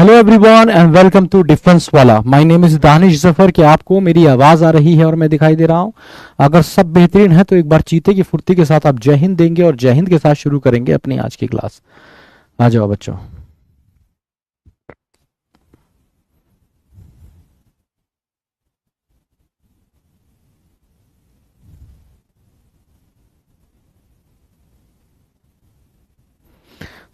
Hello everyone and welcome to defence वाला। My name is Danish Zafar. क्या आपको मेरी आवाज आ रही है और मैं दिखाई दे रहा हूं? अगर सब बेहतरीन है तो एक बार चीते की फुर्ती के साथ आप जय हिंद देंगे और जय हिंद के साथ शुरू करेंगे अपनी आज की क्लास। आ जाओ बच्चों।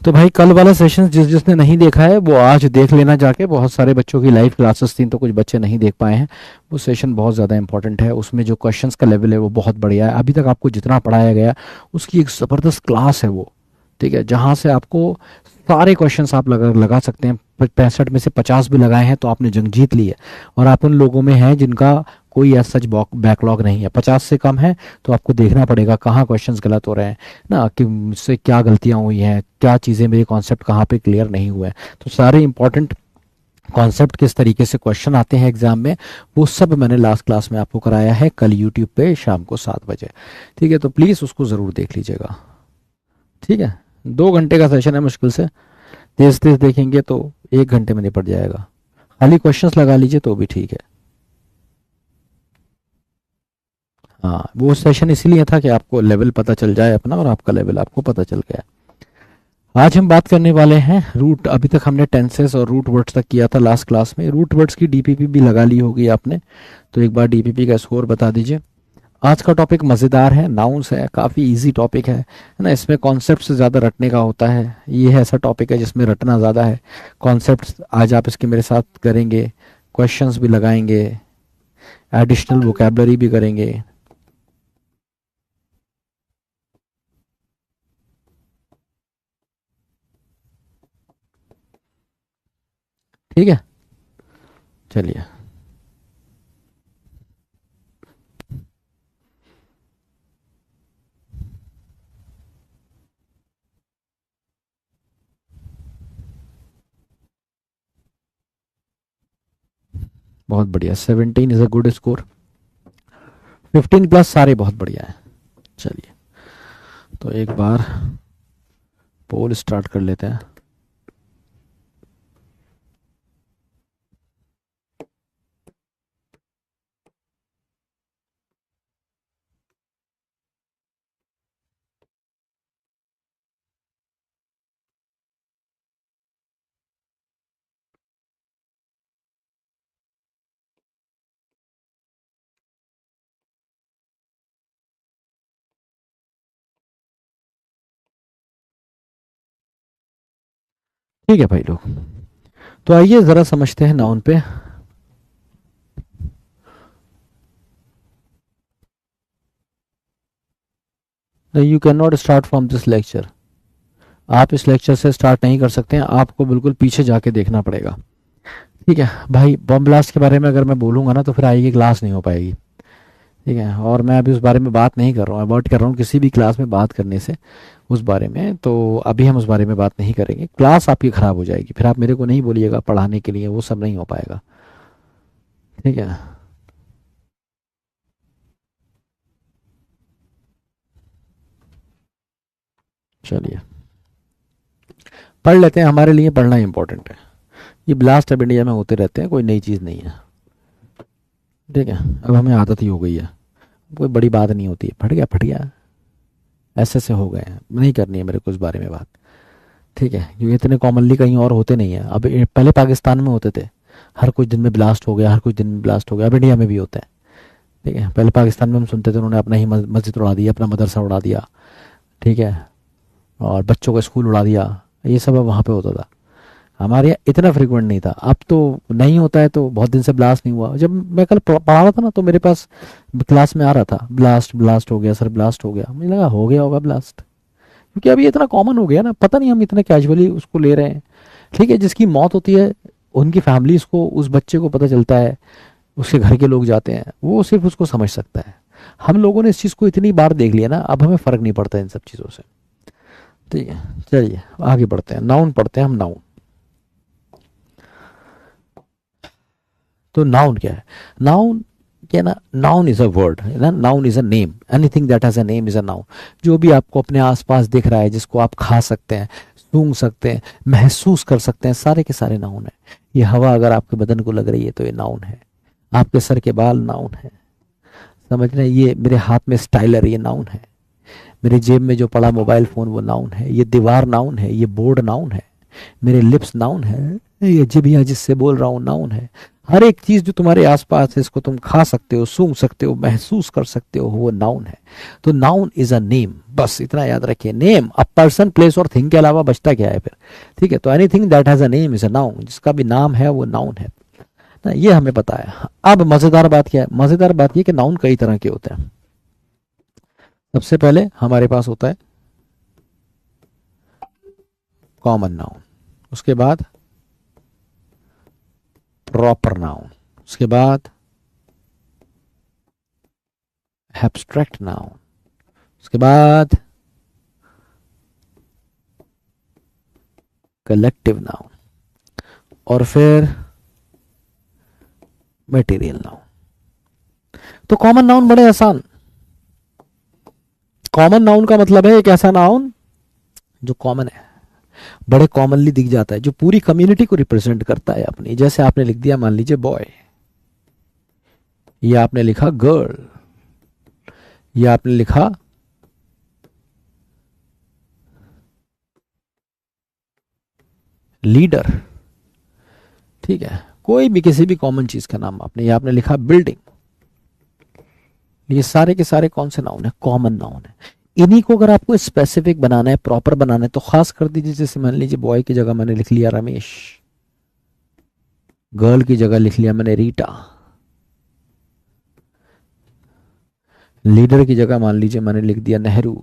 तो भाई कल वाला सेशन जिसने नहीं देखा है वो आज देख लेना जाके। बहुत सारे बच्चों की लाइव क्लासेस थी तो कुछ बच्चे नहीं देख पाए हैं। वो सेशन बहुत ज़्यादा इंपॉर्टेंट है। उसमें जो क्वेश्चंस का लेवल है वो बहुत बढ़िया है। अभी तक आपको जितना पढ़ाया गया उसकी एक ज़बरदस्त क्लास है वो। ठीक है, जहाँ से आपको सारे क्वेश्चंस आप लगा सकते हैं। 65 में से 50 भी लगाए हैं तो आपने जंग जीत ली है। और आप उन लोगों में हैं जिनका कोई ऐसा सच बैकलॉग नहीं है। 50 से कम है तो आपको देखना पड़ेगा कहाँ क्वेश्चंस गलत हो रहे हैं ना, कि मुझसे क्या गलतियां हुई हैं, क्या चीज़ें मेरे कॉन्सेप्ट कहाँ पे क्लियर नहीं हुए हैं। तो सारे इंपॉर्टेंट कॉन्सेप्ट किस तरीके से क्वेश्चन आते हैं एग्जाम में वो सब मैंने लास्ट क्लास में आपको कराया है कल यूट्यूब पे शाम को 7 बजे। ठीक है, तो प्लीज़ उसको ज़रूर देख लीजिएगा। ठीक है, 2 घंटे का सेशन है। मुश्किल से तेज तेज देखेंगे तो 1 घंटे में निपट जाएगा। खाली क्वेश्चंस लगा लीजिए तो भी ठीक है। हाँ, वो सेशन इसीलिए था कि आपको लेवल पता चल जाए अपना और आपका लेवल आपको पता चल गया। आज हम बात करने वाले हैं रूट। अभी तक हमने टेंसेस और रूट वर्ड्स तक किया था लास्ट क्लास में। रूट वर्ड्स की डीपीपी भी लगा ली होगी आपने, तो एक बार डीपीपी का स्कोर बता दीजिए। आज का टॉपिक मज़ेदार है, नाउन्स है, काफ़ी इजी टॉपिक है ना। इसमें कॉन्सेप्ट से ज़्यादा रटने का होता है। ये है ऐसा टॉपिक है जिसमें रटना ज़्यादा है। कॉन्सेप्ट आज आप इसके मेरे साथ करेंगे, क्वेश्चंस भी लगाएंगे, एडिशनल वोकेबलरी भी करेंगे। ठीक है, चलिए। बहुत बढ़िया, 17 इज़ अ गुड स्कोर। 15+ सारे बहुत बढ़िया है। चलिए, तो एक बार पोल स्टार्ट कर लेते हैं। ठीक है भाई लोग, तो आइए ज़रा समझते हैं नाउन पे। You can not start from this lecture. आप इस लेक्चर से स्टार्ट नहीं कर सकते हैं, आपको बिल्कुल पीछे जाके देखना पड़ेगा। ठीक है भाई, बम ब्लास्ट के बारे में अगर मैं बोलूँगा ना तो फिर आगे की क्लास नहीं हो पाएगी। ठीक है, और मैं अभी उस बारे में बात नहीं कर रहा हूँ, अवॉइड कर रहा हूँ किसी भी क्लास में बात करने से उस बारे में। तो अभी हम उस बारे में बात नहीं करेंगे, क्लास आपकी ख़राब हो जाएगी। फिर आप मेरे को नहीं बोलिएगा पढ़ाने के लिए, वो सब नहीं हो पाएगा। ठीक है, चलिए पढ़ लेते हैं। हमारे लिए पढ़ना इंपॉर्टेंट है। ये ब्लास्ट अब इंडिया में होते रहते हैं, कोई नई चीज़ नहीं है। ठीक है, अब हमें आदत ही हो गई है, कोई बड़ी बात नहीं होती है। फट गया फट गया, ऐसे से हो गए हैं, नहीं करनी है मेरे को इस बारे में बात। ठीक है, जो इतने कॉमनली कहीं और होते नहीं है। अब पहले पाकिस्तान में होते थे, हर कुछ दिन में ब्लास्ट हो गया, हर कुछ दिन में ब्लास्ट हो गया। अब इंडिया में भी होता है। ठीक है, पहले पाकिस्तान में हम सुनते थे उन्होंने अपना ही मस्जिद उड़ा दिया, अपना मदरसा उड़ा दिया। ठीक है, और बच्चों का स्कूल उड़ा दिया। ये सब अब वहाँ पे होता था, हमारे यहाँ इतना फ्रिक्वेंट नहीं था। अब तो नहीं होता है, तो बहुत दिन से ब्लास्ट नहीं हुआ। जब मैं कल पढ़ा रहा था ना तो मेरे पास क्लास में आ रहा था ब्लास्ट ब्लास्ट हो गया सर, ब्लास्ट हो गया। मुझे लगा हो गया होगा ब्लास्ट, क्योंकि अभी इतना कॉमन हो गया ना, पता नहीं हम इतने कैजुअली उसको ले रहे हैं। ठीक है, जिसकी मौत होती है उनकी फैमिलीज को, उस बच्चे को पता चलता है, उसके घर के लोग जाते हैं, वो सिर्फ उसको समझ सकता है। हम लोगों ने इस चीज़ को इतनी बार देख लिया ना, अब हमें फ़र्क नहीं पड़ता इन सब चीज़ों से। ठीक है, चलिए आगे बढ़ते हैं। नाउन पढ़ते हैं हम, नाउन। तो नाउन क्या है? नाउन ये ना नाउन इज अ वर्ड है ना, noun is a name, anything that has a name is a noun. जो भी आपको अपने आसपास दिख रहा है, जिसको आप खा सकते हैं, सूंघ सकते हैं, महसूस कर सकते हैं, सारे के सारे नाउन है। ये हवा अगर आपके बदन को लग रही है तो ये नाउन है। आपके सर के बाल नाउन है, समझ रहे हैं? ये मेरे हाथ में स्टाइलर ये नाउन है। मेरी जेब में जो पड़ा मोबाइल फोन वो नाउन है। ये दीवार नाउन है, ये बोर्ड नाउन है, मेरे लिप्स नाउन है, ये जिभिया जिससे बोल रहा हूँ नाउन है। हर एक चीज जो तुम्हारे आसपास है, इसको तुम खा सकते हो, सूंघ सकते हो, महसूस कर सकते हो, वो नाउन है। तो नाउन इज अ नेम, बस इतना याद रखिए। नेम अ पर्सन, प्लेस और थिंग के अलावा बचता क्या है फिर? ठीक है, तो anything that has a name is a noun, जिसका भी नाम है वो नाउन है ना, ये हमें पता है। अब मजेदार बात क्या है? मजेदार बात ये कि नाउन कई तरह के होते हैं। सबसे पहले हमारे पास होता है कॉमन नाउन, उसके बाद प्रॉपर नाउन, उसके बाद एब्स्ट्रैक्ट नाउन, उसके बाद कलेक्टिव नाउन, और फिर मटेरियल नाउन। तो कॉमन नाउन बड़े आसान। कॉमन नाउन का मतलब है एक ऐसा नाउन जो कॉमन है, बड़े कॉमनली दिख जाता है, जो पूरी कम्युनिटी को रिप्रेजेंट करता है अपनी। जैसे आपने लिख दिया, मान लीजिए बॉय, या आपने लिखा गर्ल, या आपने लिखा लीडर। ठीक है, कोई भी किसी भी कॉमन चीज का नाम आपने, या आपने लिखा बिल्डिंग, ये सारे के सारे कौन से नाउन है? कॉमन नाउन है। इन्हीं को अगर आपको स्पेसिफिक बनाना है, प्रॉपर बनाना है, तो खास कर दीजिए। जैसे मान लीजिए बॉय की जगह मैंने लिख लिया रमेश, गर्ल की जगह लिख लिया मैंने रीटा, लीडर की जगह मान लीजिए मैंने लिख दिया नेहरू।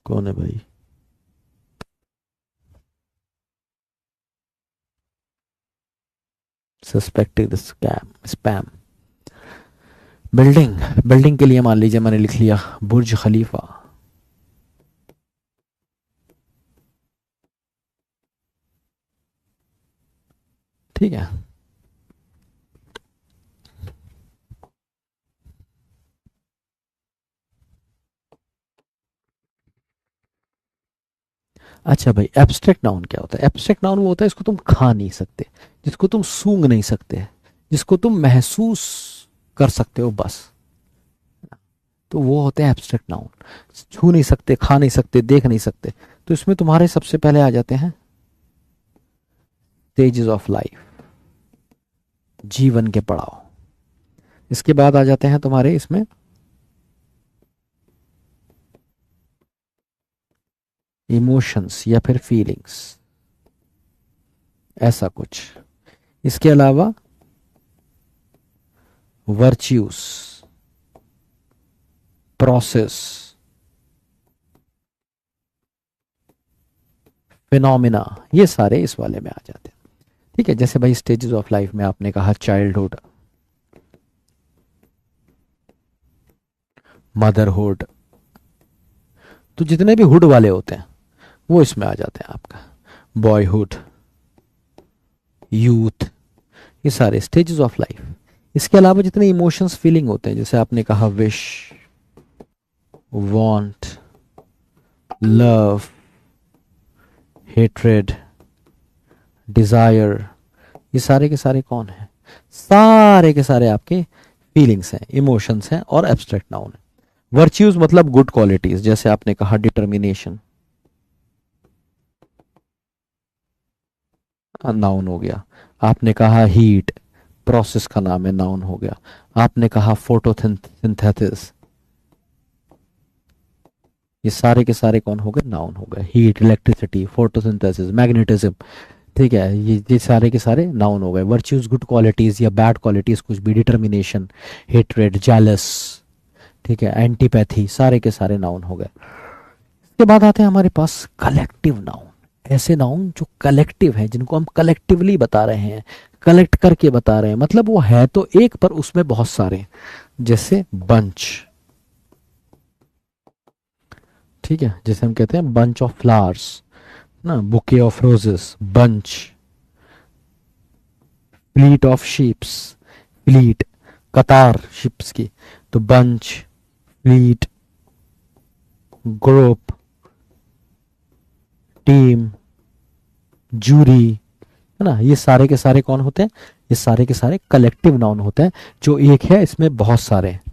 कौन है भाई? Suspecting the spam. Building, building के लिए मान लीजिए मैंने लिख लिया बुर्ज खलीफा। ठीक है, अच्छा भाई, एब्स्ट्रैक्ट नाउन क्या होता है? एब्स्ट्रैक्ट नाउन वो होता है जिसको तुम खा नहीं सकते, जिसको तुम सूंघ नहीं सकते, जिसको तुम महसूस कर सकते हो बस, तो वो होते हैं एब्स्ट्रैक्ट नाउन। छू नहीं सकते, खा नहीं सकते, देख नहीं सकते। तो इसमें तुम्हारे सबसे पहले आ जाते हैं स्टेजेस ऑफ लाइफ, जीवन के पड़ाव। इसके बाद आ जाते हैं तुम्हारे इसमें इमोशंस या फिर फीलिंग्स, ऐसा कुछ। इसके अलावा वर्च्यूज, प्रोसेस, फिनोमिना, ये सारे इस वाले में आ जाते हैं। ठीक है, जैसे भाई स्टेजेस ऑफ लाइफ में आपने कहा चाइल्डहुड, मदरहुड, तो जितने भी हुड वाले होते हैं वो इसमें आ जाते हैं आपका। बॉयहुड, यूथ, ये सारे स्टेजेस ऑफ लाइफ। इसके अलावा जितने इमोशंस फीलिंग होते हैं, जैसे आपने कहा wish, want, love, hatred, desire, ये सारे के सारे कौन है? सारे के सारे आपके फीलिंग्स हैं, इमोशंस हैं, और एब्स्ट्रैक्ट नाउन है। वर्च्यूज मतलब गुड क्वालिटीज, जैसे आपने कहा डिटर्मिनेशन, नाउन हो गया। आपने कहा हीट, प्रोसेस का नाम है, नाउन हो गया। आपने कहा फोटोसिंथेसिस, ये सारे के सारे कौन हो गए? नाउन हो गए। हीट, इलेक्ट्रिसिटी, फोटोसिंथेसिस, मैग्नेटिज्म, ठीक है, ये सारे के सारे नाउन हो गए। वर्च्यूज गुड क्वालिटीज या बैड क्वालिटीज कुछ भी, डिटर्मिनेशन, हेट्रेड, जेलस, ठीक है, एंटीपैथी, सारे के सारे नाउन हो गए। इसके बाद आते हैं हमारे पास कलेक्टिव नाउन, ऐसे नाउन जो कलेक्टिव है, जिनको हम कलेक्टिवली बता रहे हैं, कलेक्ट करके बता रहे हैं, मतलब वो है तो एक पर उसमें बहुत सारे हैं। जैसे बंच, ठीक है, जैसे हम कहते हैं बंच ऑफ फ्लावर्स ना, bouquet of roses, bunch, fleet of ships, fleet कतार शिप्स की, तो bunch, fleet, group, team, jury, है ना, ये सारे के सारे कौन होते हैं, ये सारे के सारे कलेक्टिव नाउन होते हैं। जो एक है इसमें बहुत सारे हैं।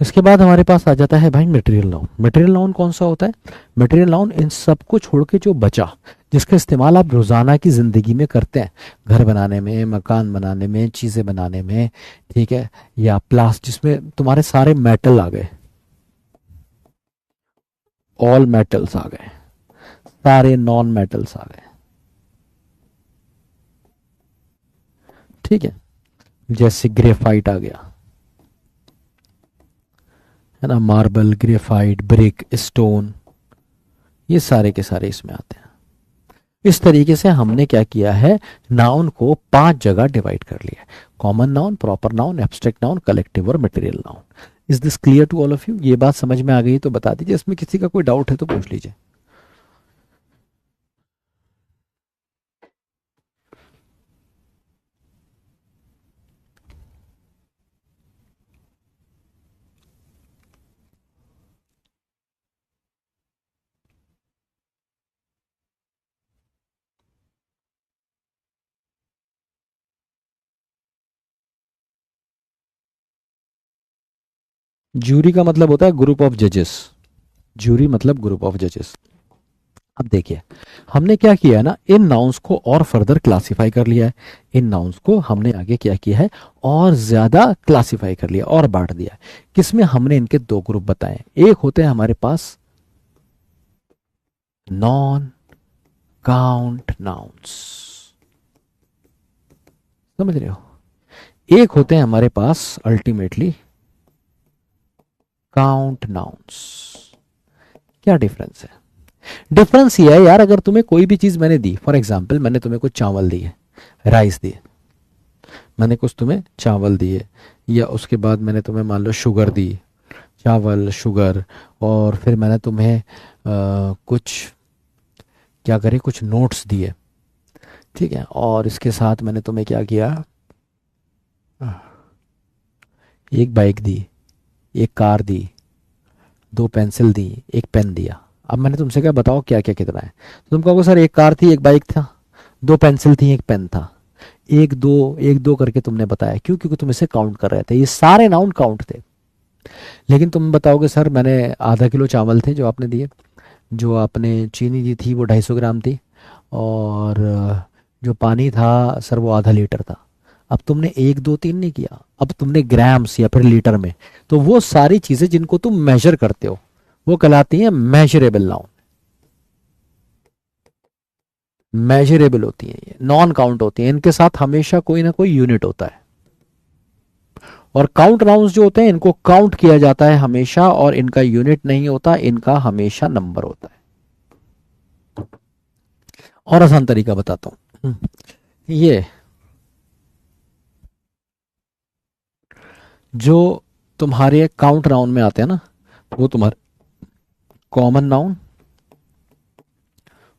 इसके बाद हमारे पास आ जाता है भाई मटेरियल नाउन। मटेरियल नाउन कौन सा होता है? मटेरियल नाउन इन सब को छोड़ के जो बचा, जिसका इस्तेमाल आप रोज़ाना की ज़िंदगी में करते हैं, घर बनाने में, मकान बनाने में, चीज़ें बनाने में, ठीक है, या प्लास्ट, जिसमें तुम्हारे सारे मेटल आ गए, ऑल मेटल्स आ गए, सारे नॉन मेटल्स आ गए, ठीक है, जैसे ग्रेफाइट आ गया, है ना, मार्बल, ग्रेफाइट, ब्रिक, स्टोन, ये सारे के सारे इसमें आते हैं। इस तरीके से हमने क्या किया है, नाउन को 5 जगह डिवाइड कर लिया है: common noun, proper noun, abstract noun, collective और material noun. Is this clear to all of you? ये बात समझ में आ गई तो बता दीजिए, इसमें किसी का कोई डाउट है तो पूछ लीजिए। जूरी का मतलब होता है ग्रुप ऑफ जजेस। जूरी मतलब ग्रुप ऑफ जजेस। अब देखिए, हमने क्या किया है ना, इन नाउन्स को और फर्दर क्लासिफाई कर लिया है। इन नाउन्स को हमने आगे क्या किया है, और ज्यादा क्लासिफाई कर लिया और बांट दिया है। किसमें? हमने इनके 2 ग्रुप बताए। एक होते हैं हमारे पास नॉन काउंट नाउन्स, समझ रहे हो? एक होते हैं हमारे पास अल्टीमेटली काउंट नाउन्स। क्या डिफरेंस है? डिफरेंस ये है यार, अगर तुम्हें कोई भी चीज मैंने दी, फॉर एग्जाम्पल मैंने तुम्हें कुछ चावल दिए, राइस दिए, मैंने कुछ तुम्हें चावल दिए, या उसके बाद मैंने तुम्हें मान लो शुगर दी, चावल, शुगर, और फिर मैंने तुम्हें कुछ क्या करे, कुछ नोट्स दिए, ठीक है, और इसके साथ मैंने तुम्हें क्या किया, एक बाइक दी, एक कार दी, 2 पेंसिल दी, एक पेन दिया। अब मैंने तुमसे कहा बताओ क्या क्या कितना है, तो तुम कहोगे सर एक कार थी, एक बाइक था, 2 पेंसिल थी, एक पेन था। एक दो करके तुमने बताया, क्यों? क्योंकि तुम इसे काउंट कर रहे थे, ये सारे नाउन काउंट थे। लेकिन तुम बताओगे सर मैंने आधा किलो चावल थे जो आपने दिए, जो आपने चीनी दी थी वो 250 ग्राम थी, और जो पानी था सर वो आधा लीटर था। अब तुमने 1 2 3 नहीं किया, अब तुमने ग्राम्स या फिर लीटर में। तो वो सारी चीजें जिनको तुम मेजर करते हो वो कहलाती हैं मेजरेबल नाउन। मेजरेबल होती हैं, ये नॉन काउंट होती हैं, इनके साथ हमेशा कोई ना कोई यूनिट होता है। और काउंट नाउन्स जो होते हैं इनको काउंट किया जाता है हमेशा, और इनका यूनिट नहीं होता, इनका हमेशा नंबर होता है। और आसान तरीका बताता हूं, ये जो तुम्हारे काउंट नाउन में आते हैं ना, वो तुम्हारे कॉमन नाउन,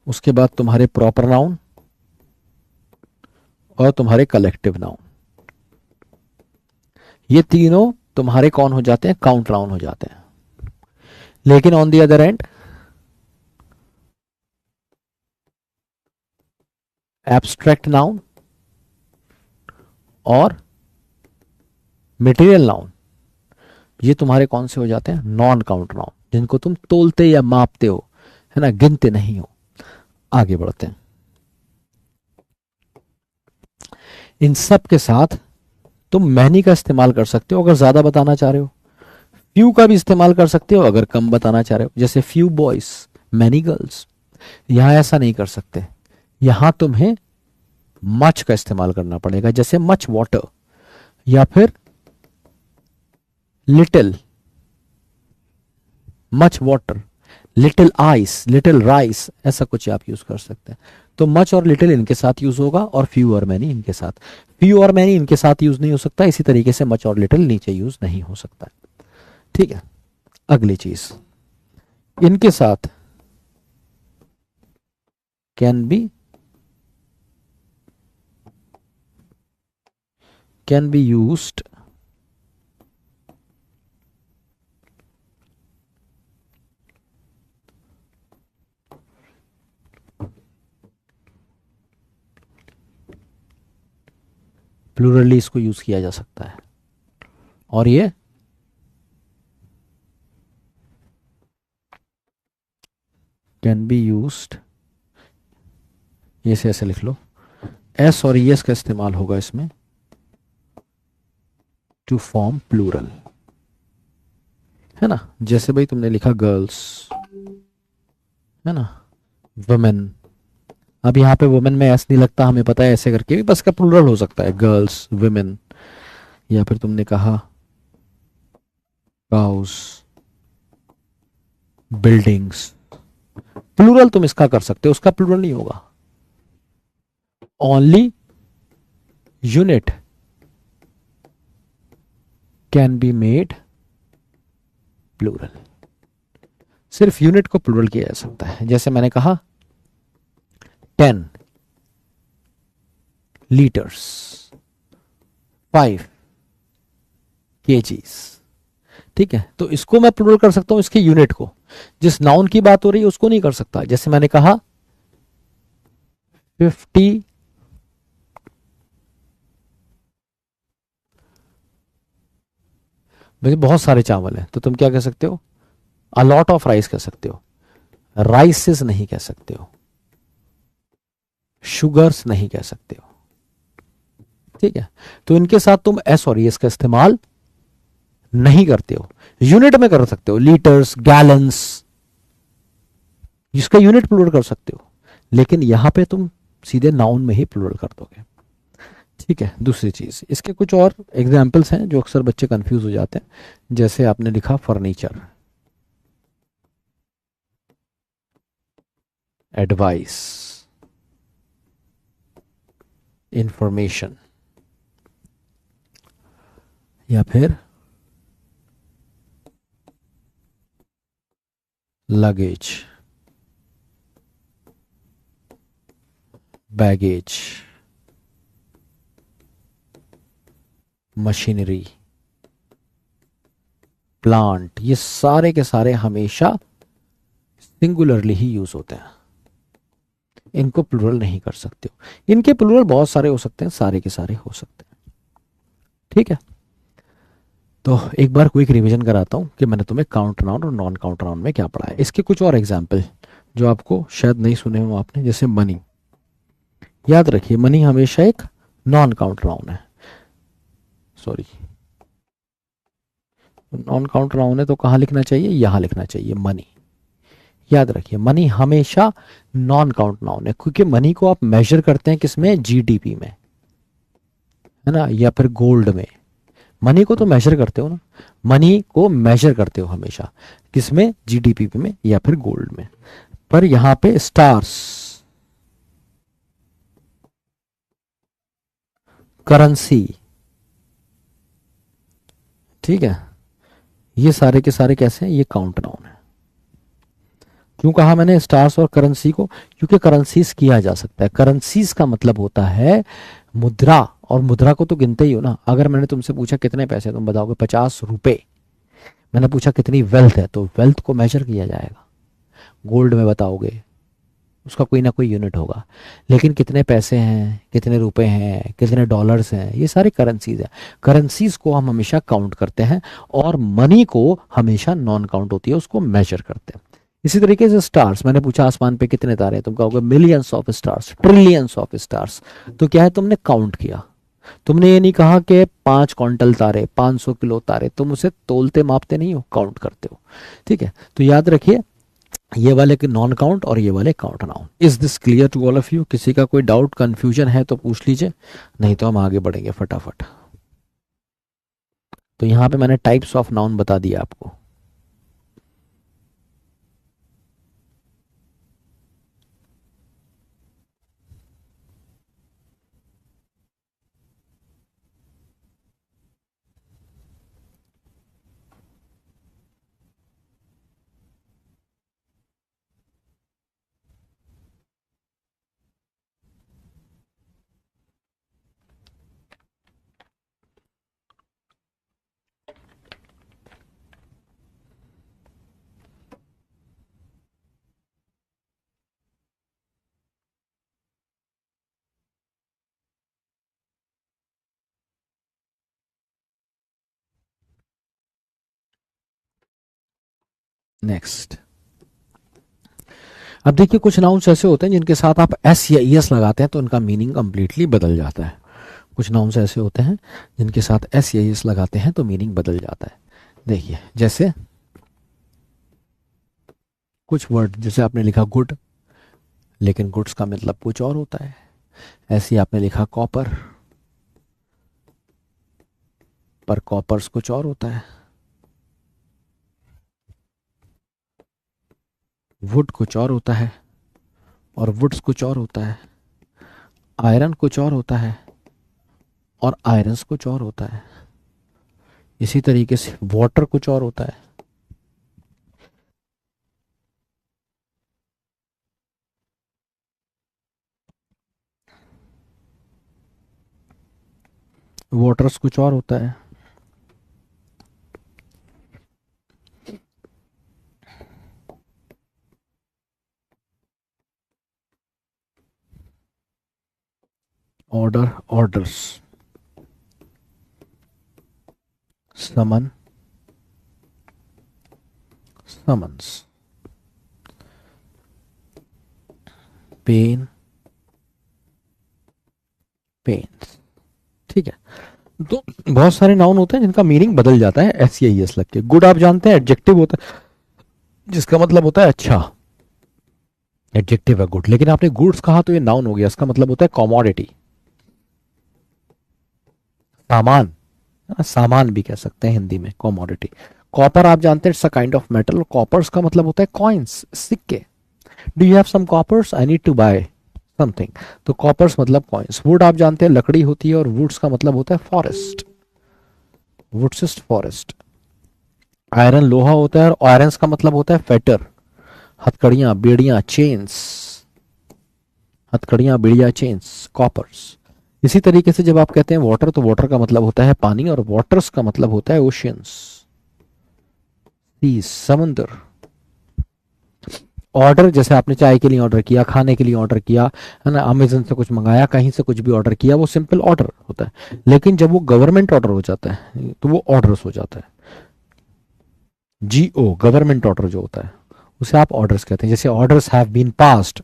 उसके बाद तुम्हारे प्रॉपर नाउन, और तुम्हारे कलेक्टिव नाउन, ये तीनों तुम्हारे कौन हो जाते हैं? काउंट नाउन हो जाते हैं। लेकिन on the other and abstract noun और मटेरियल नाउन, ये तुम्हारे कौन से हो जाते हैं? नॉन काउंट नाउन, जिनको तुम तोलते या मापते हो, है ना, गिनते नहीं हो। आगे बढ़ते हैं। इन सब के साथ तुम मैनी का इस्तेमाल कर सकते हो अगर ज्यादा बताना चाह रहे हो, फ्यू का भी इस्तेमाल कर सकते हो अगर कम बताना चाह रहे हो, जैसे फ्यू बॉयज, मैनी गर्ल्स। यहां ऐसा नहीं कर सकते, यहां तुम्हें मच का इस्तेमाल करना पड़ेगा, जैसे मच वाटर, या फिर little, much water, little ice, little rice, ऐसा कुछ आप यूज कर सकते हैं। तो मच और लिटिल इनके साथ यूज होगा और फ्यू और मैनी इनके साथ। फ्यू और मैनी इनके साथ यूज नहीं हो सकता, इसी तरीके से मच और लिटिल नीचे यूज नहीं हो सकता। ठीक है, अगली चीज, इनके साथ कैन बी यूज्ड प्लूरली, इसको यूज किया जा सकता है। और ये कैन बी यूज्ड, ये से ऐसे लिख लो, एस और एस का इस्तेमाल होगा इसमें टू फॉर्म प्लूरल, है ना। जैसे भाई तुमने लिखा गर्ल्स, है ना, वुमेन। अब यहाँ पे वुमेन में एस नहीं लगता, हमें पता है, ऐसे करके भी बस का प्लूरल हो सकता है, गर्ल्स, वुमेन। या फिर तुमने कहा काउस, बिल्डिंग्स, प्लूरल तुम इसका कर सकते हो, उसका प्लूरल नहीं होगा। Only unit can be made plural, सिर्फ यूनिट को प्लूरल किया जा सकता है। जैसे मैंने कहा 10 लीटर्स, 5 kgs, ठीक है। तो इसको मैं प्लूरल कर सकता हूं, इसके यूनिट को। जिस नाउन की बात हो रही है उसको नहीं कर सकता। जैसे मैंने कहा 50 भाई बहुत सारे चावल हैं, तो तुम क्या कह सकते हो, अ लॉट ऑफ राइस कह सकते हो। राइसेस नहीं कह सकते हो, शुगर्स नहीं कह सकते हो, ठीक है। तो इनके साथ तुम एस और एस का इस्तेमाल नहीं करते हो। यूनिट में कर सकते हो, लीटर्स, गैलन्स, इसका यूनिट प्लूरल कर सकते हो, लेकिन यहां पे तुम सीधे नाउन में ही प्लूरल कर दोगे, ठीक है। दूसरी चीज, इसके कुछ और एग्जाम्पल्स हैं जो अक्सर बच्चे कंफ्यूज हो जाते हैं। जैसे आपने लिखा फर्नीचर, एडवाइस, इंफॉर्मेशन, या फिर लगेज, बैगेज, मशीनरी, प्लांट, ये सारे के सारे हमेशा सिंगुलरली ही यूज होते हैं, इनको प्लूरल नहीं कर सकते हो। इनके प्लूरल बहुत सारे हो सकते हैं, सारे के सारे हो सकते हैं, ठीक है। तो एक बार क्विक रिवीजन कराता हूं कि मैंने तुम्हें काउंट नाउन और नॉन काउंट नाउन में क्या पढ़ा है। इसके कुछ और एग्जाम्पल जो आपको शायद नहीं सुने हो आपने, जैसे मनी। याद रखिए, मनी हमेशा एक नॉन काउंट नाउन है, सॉरी नॉन काउंट नाउन है, तो कहां लिखना चाहिए, यहां लिखना चाहिए, मनी। याद रखिए, मनी हमेशा नॉन काउंट नाउन है, क्योंकि मनी को आप मेजर करते हैं किसमें, जीडीपी में, है ना, या फिर गोल्ड में। मनी को तो मेजर करते हो ना, मनी को मेजर करते हो हमेशा किसमें, जीडीपी में या फिर गोल्ड में। पर यहां पे स्टार्स, करेंसी, ठीक है, ये सारे के सारे कैसे हैं, ये काउंट नाउन है। क्यों कहा मैंने स्टार्स और करेंसी को, क्योंकि करेंसीज किया जा सकता है। करेंसीज का मतलब होता है मुद्रा, और मुद्रा को तो गिनते ही हो ना। अगर मैंने तुमसे पूछा कितने पैसे, तुम बताओगे 50 रुपए। मैंने पूछा कितनी वेल्थ है, तो वेल्थ को मेजर किया जाएगा। गोल्ड में बताओगे, उसका कोई ना कोई यूनिट होगा। लेकिन कितने पैसे हैं, कितने रुपए हैं, कितने डॉलर्स हैं, ये सारी करेंसीज हैं। करेंसीज को हम हमेशा काउंट करते हैं, और मनी को हमेशा नॉन काउंट होती है, उसको मेजर करते हैं। इसी तरीके से स्टार्स, मैंने पूछा आसमान पे कितने तारे हैं, तुम कहोगे millions of stars, trillions of stars. तो क्या है, तुमने काउंट किया। तुमने ये नहीं कहा कि 5 क्विंटल तारे, 500 किलो तारे, तुम उसे तोलते मापते नहीं हो, काउंट करते हो, ठीक है। तो याद रखिए, ये वाले नॉन काउंट और ये वाले count noun. Is this clear to all of you? किसी का कोई डाउट, कंफ्यूजन है तो पूछ लीजिए, नहीं तो हम आगे बढ़ेंगे फटाफट। तो यहां पे मैंने टाइप्स ऑफ नाउन बता दिया आपको। नेक्स्ट, अब देखिए कुछ नाउन्स ऐसे होते हैं जिनके साथ आप एस या ईएस लगाते हैं तो उनका मीनिंग कंप्लीटली बदल जाता है। कुछ नाउन्स ऐसे होते हैं जिनके साथ एस या ईएस लगाते हैं तो मीनिंग बदल जाता है। देखिए जैसे कुछ वर्ड, जैसे आपने लिखा गुड, लेकिन गुड्स का मतलब कुछ और होता है। ऐसे ही आपने लिखा कॉपर, पर कॉपर्स कुछ और होता है। वुड कुछ और होता है और वुड्स कुछ और होता है। आयरन कुछ और होता है और आयरन्स कुछ और होता है। इसी तरीके से वाटर कुछ और होता है। वाटर्स कुछ और होता है। Order, orders. Summon, summons. Pain, pains. ठीक है, तो बहुत सारे नाउन होते हैं जिनका मीनिंग बदल जाता है एस या एस लग के। गुड आप जानते हैं एडजेक्टिव होता है जिसका मतलब होता है अच्छा, एडजेक्टिव है गुड। लेकिन आपने गुड्स कहा तो ये नाउन हो गया, इसका मतलब होता है कॉमोडिटी, सामान। सामान भी कह सकते हैं हिंदी में कॉमोडिटी। कॉपर आप जानते हैं it's a kind of metal, और कॉपर्स का मतलब होता है कॉइन्स, सिक्के। Do you have some coppers, I need to buy something. तो कॉपर्स मतलब कॉइन्स। वुड आप जानते हैं लकड़ी होती है, और वुड्स का मतलब होता है फॉरेस्ट, वुड्स फॉरेस्ट। आयरन लोहा होता है, और आयरन्स का मतलब होता है फेटर, हथकड़ियां, बेड़ियां, चेन्स। हथकड़ियां, बेड़ियां, चेन्स, कॉपर्स। इसी तरीके से जब आप कहते हैं वाटर, तो वाटर का मतलब होता है पानी, और वाटर्स का मतलब होता है ओशियंस, सी, समंदर। ऑर्डर, जैसे आपने चाय के लिए ऑर्डर किया, खाने के लिए ऑर्डर किया, है ना, अमेजन से कुछ मंगाया, कहीं से कुछ भी ऑर्डर किया, वो सिंपल ऑर्डर होता है। लेकिन जब वो गवर्नमेंट ऑर्डर हो जाता है तो वो ऑर्डर्स हो जाता है। जीओ, गवर्नमेंट ऑर्डर जो होता है उसे आप ऑर्डर्स कहते हैं। जैसे orders have been passed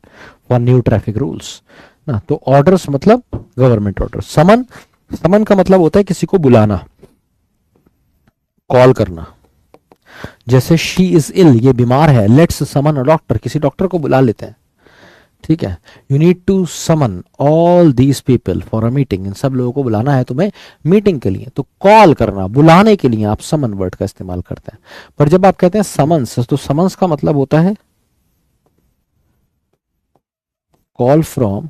for new traffic rules ना, तो ऑर्डर्स मतलब गवर्नमेंट ऑर्डर। समन, समन का मतलब होता है किसी को बुलाना, कॉल करना। जैसे शी इज इल, ये बीमार है, लेट्स समन अ डॉक्टर, किसी डॉक्टर को बुला लेते हैं। ठीक है, you need to summon all these people for a meeting, इन सब लोगों को बुलाना है तुम्हें मीटिंग के लिए। तो कॉल करना, बुलाने के लिए आप समन वर्ड का इस्तेमाल करते हैं। पर जब आप कहते हैं समन्स, तो समन्स का मतलब होता है call from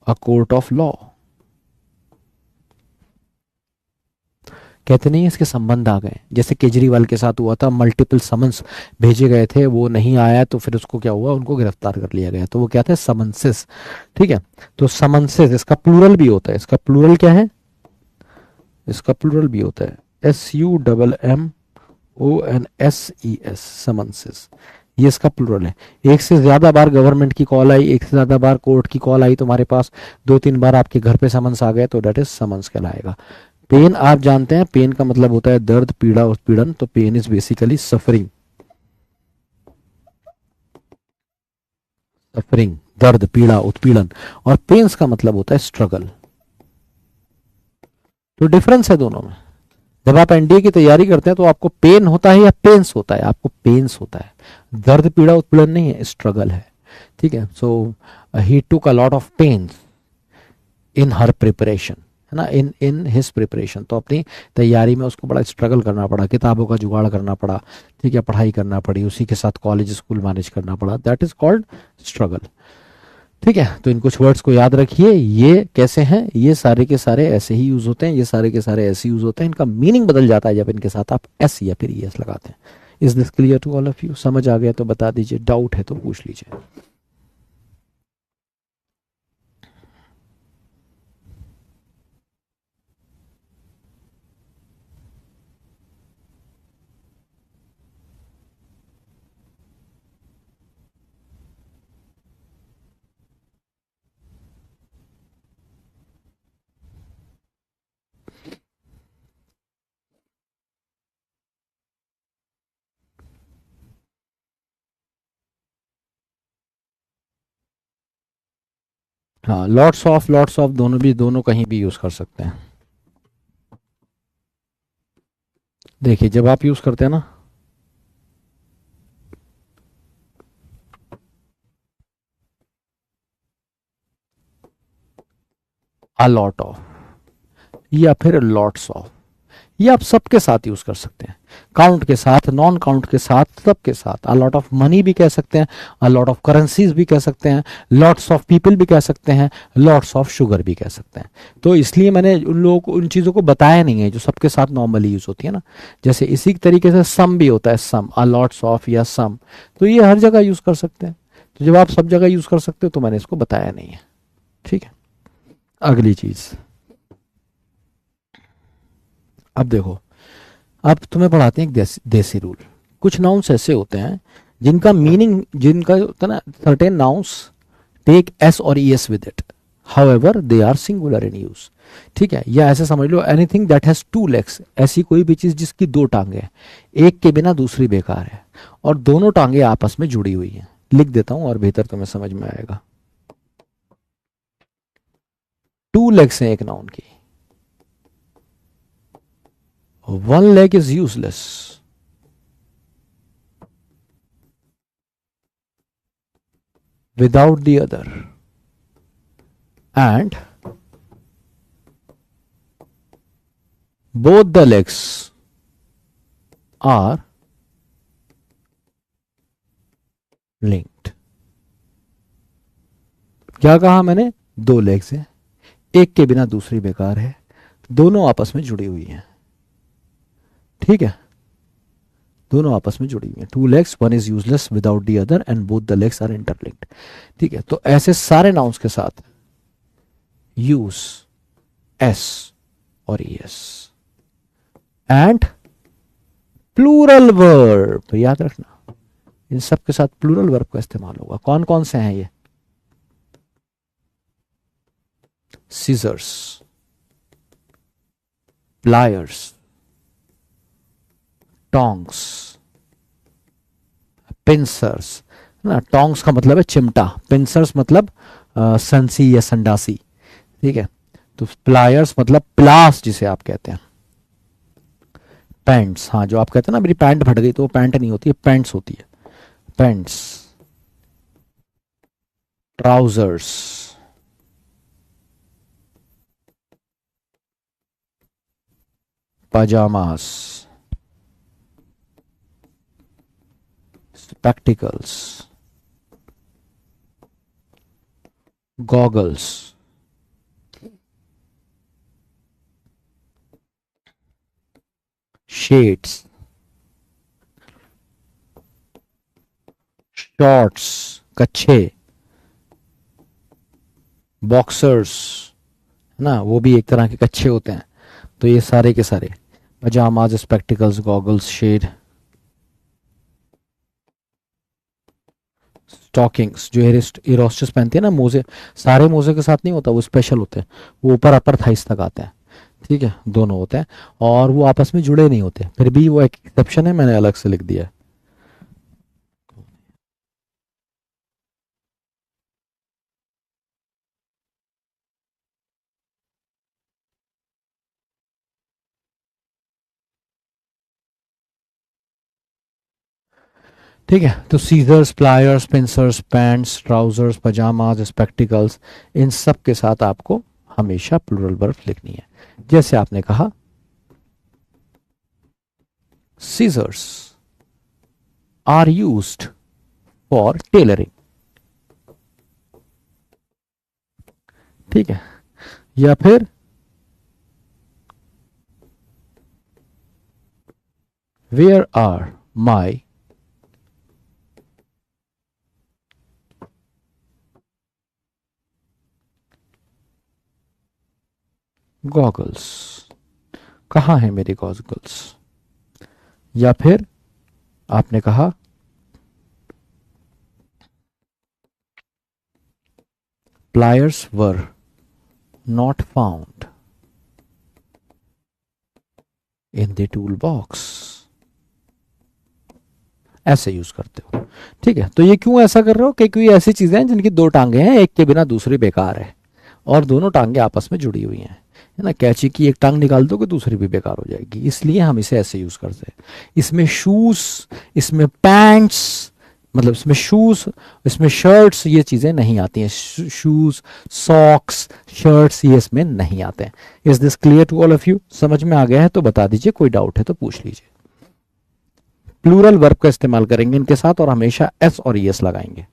a court of law. कहते नहीं इसके संबंध आ गए, जैसे केजरीवाल के साथ हुआ था, मल्टीपल समन्स भेजे गए थे, वो नहीं आया तो फिर उसको क्या हुआ, उनको गिरफ्तार कर लिया गया। तो वो क्या थे, समन्सेस। ठीक है, तो समन्सेस इसका प्लूरल भी होता है। इसका प्लूरल क्या है, इसका प्लूरल भी होता है SUMMONSES, समन्सेस। ये इसका प्लूरल है। एक से ज्यादा बार गवर्नमेंट की कॉल आई, एक से ज्यादा बार कोर्ट की कॉल आई तुम्हारे पास, दो तीन बार आपके घर पे समन्स आ गए, तो डेट इज समन्स कहलाएगा। पेन आप जानते हैं, पेन का मतलब होता है दर्द, पीड़ा, उत्पीड़न। तो pain is basically suffering, suffering, दर्द, पीड़ा, उत्पीड़न। और पेन्स का मतलब होता है स्ट्रगल। तो डिफरेंस है दोनों में। जब आप एनडीए की तैयारी करते हैं तो आपको पेन होता है या पेन्स होता है, आपको पेन्स होता है। दर्द, पीड़ा, उत्पीड़न नहीं है, स्ट्रगल है। ठीक है, so he took a lot of pains in her preparation. है ना, इन इन हिज प्रिपरेशन। तो अपनी तैयारी में उसको बड़ा स्ट्रगल करना पड़ा, किताबों का जुगाड़ करना पड़ा, ठीक है, पढ़ाई करना पड़ी, उसी के साथ कॉलेज स्कूल मैनेज करना पड़ा, दैट इज कॉल्ड स्ट्रगल। ठीक है, तो इन कुछ वर्ड्स को याद रखिए। ये कैसे हैं, ये सारे के सारे ऐसे ही यूज होते हैं, ये सारे के सारे ऐसे यूज होते हैं, इनका मीनिंग बदल जाता है जब इनके साथ आप एस या फिर एस लगाते हैं। Is this clear to all of you? समझ आ गया तो बता दीजिए, डाउट है तो पूछ लीजिए। हाँ, लॉट्स ऑफ दोनों भी, दोनों कहीं भी यूज कर सकते हैं। देखिए जब आप यूज करते हैं ना, अ लॉट ऑफ या फिर लॉट्स ऑफ, ये आप सबके साथ यूज कर सकते हैं, काउंट के साथ, नॉन काउंट के साथ, सबके साथ। अ लॉट ऑफ मनी भी कह सकते हैं, अ लॉट ऑफ करेंसीज भी कह सकते हैं, लॉट्स ऑफ पीपल भी कह सकते हैं, लॉट्स ऑफ शुगर भी कह सकते हैं। तो इसलिए मैंने उन लोगों को उन चीज़ों को बताया नहीं है जो सबके साथ नॉर्मली यूज होती है ना। जैसे इसी तरीके से सम भी होता है, सम, अ लॉट्स ऑफ या सम, तो ये हर जगह यूज कर सकते हैं। तो जब आप सब जगह यूज कर सकते हो तो मैंने इसको बताया नहीं है। ठीक है, अगली चीज अब देखो, अब तुम्हें पढ़ाते हैं एक देसी रूल। कुछ नाउन्स ऐसे होते हैं जिनका मीनिंग, जिनका होता है ना, certain nouns take s or e s with it, however they are singular in use. ठीक है, या ऐसे समझ लो, anything that has two legs, ऐसी कोई भी चीज जिसकी दो टांगे हैं, एक के बिना दूसरी बेकार है, और दोनों टांगे आपस में जुड़ी हुई हैं। लिख देता हूं और बेहतर तुम्हें समझ में आएगा। टू लेग्स हैं एक नाउन की, one leg is useless, without the other, and both the legs are linked। क्या कहा मैंने? दो लेग्स हैं, एक के बिना दूसरी बेकार है, दोनों आपस में जुड़ी हुई हैं। ठीक है, दोनों आपस में जुड़ी हुई हैं। Two legs, one is useless without the other and both the legs are interlinked. ठीक है, तो ऐसे सारे नाउन्स के साथ यूज एस और एस। एंड प्लूरल वर्ब, याद रखना, इन सब के साथ प्लूरल वर्ब का इस्तेमाल होगा। कौन कौन से हैं ये? Scissors, pliers, tongs, pincers. ना, टोंग्स का मतलब है चिमटा, पिंसर्स मतलब संसी या संडासी। ठीक है, तो प्लायर्स मतलब प्लास जिसे आप कहते हैं। पैंट्स, हाँ, जो आप कहते हैं ना मेरी पैंट फट गई, तो वो पैंट नहीं होती है, पैंट्स होती है, pants. Trousers, pajamas, spectacles, goggles, shades, shorts, कच्छे, बॉक्सर्स, है ना, वो भी एक तरह के कच्छे होते हैं। तो ये सारे के सारे, pyjamas, spectacles, goggles, shade, stockings, जो एरोस्टिस पहनती है ना, मोजे, सारे मोजे के साथ नहीं होता, वो स्पेशल होते हैं, वो ऊपर अपर थाइस तक आते हैं। ठीक है, दोनों होते हैं, और वो आपस में जुड़े नहीं होते, फिर भी वो एक एक्सेप्शन है, मैंने अलग से लिख दिया है। ठीक है, तो scissors, pliers, pincers, pants, trousers, pyjamas, spectacles, इन सब के साथ आपको हमेशा प्लूरल वर्ब लिखनी है। जैसे आपने कहा scissors are used for tailoring, ठीक है। या फिर वेयर आर माई गॉगल्स, कहाँ है मेरे गॉगल्स। या फिर आपने कहा pliers were not found in the toolbox, ऐसे यूज करते हो, ठीक है। तो ये क्यों ऐसा कर रहे हो, क्योंकि ऐसी चीजें हैं जिनकी दो टांगे हैं, एक के बिना दूसरी बेकार है, और दोनों टांगे आपस में जुड़ी हुई हैं, है ना। कैची की एक टांग निकाल दो कि दूसरी भी बेकार हो जाएगी, इसलिए हम इसे ऐसे यूज करते हैं। इसमें शूज, इसमें पैंट्स, मतलब इसमें शूज, इसमें शर्ट्स, ये चीजें नहीं आती हैं। शूज, सॉक्स, शर्ट्स, ये इसमें नहीं आते हैं। Is this clear to all of you? समझ में आ गया है तो बता दीजिए, कोई डाउट है तो पूछ लीजिए। प्लूरल वर्ब का इस्तेमाल करेंगे इनके साथ और हमेशा एस और ईएस लगाएंगे।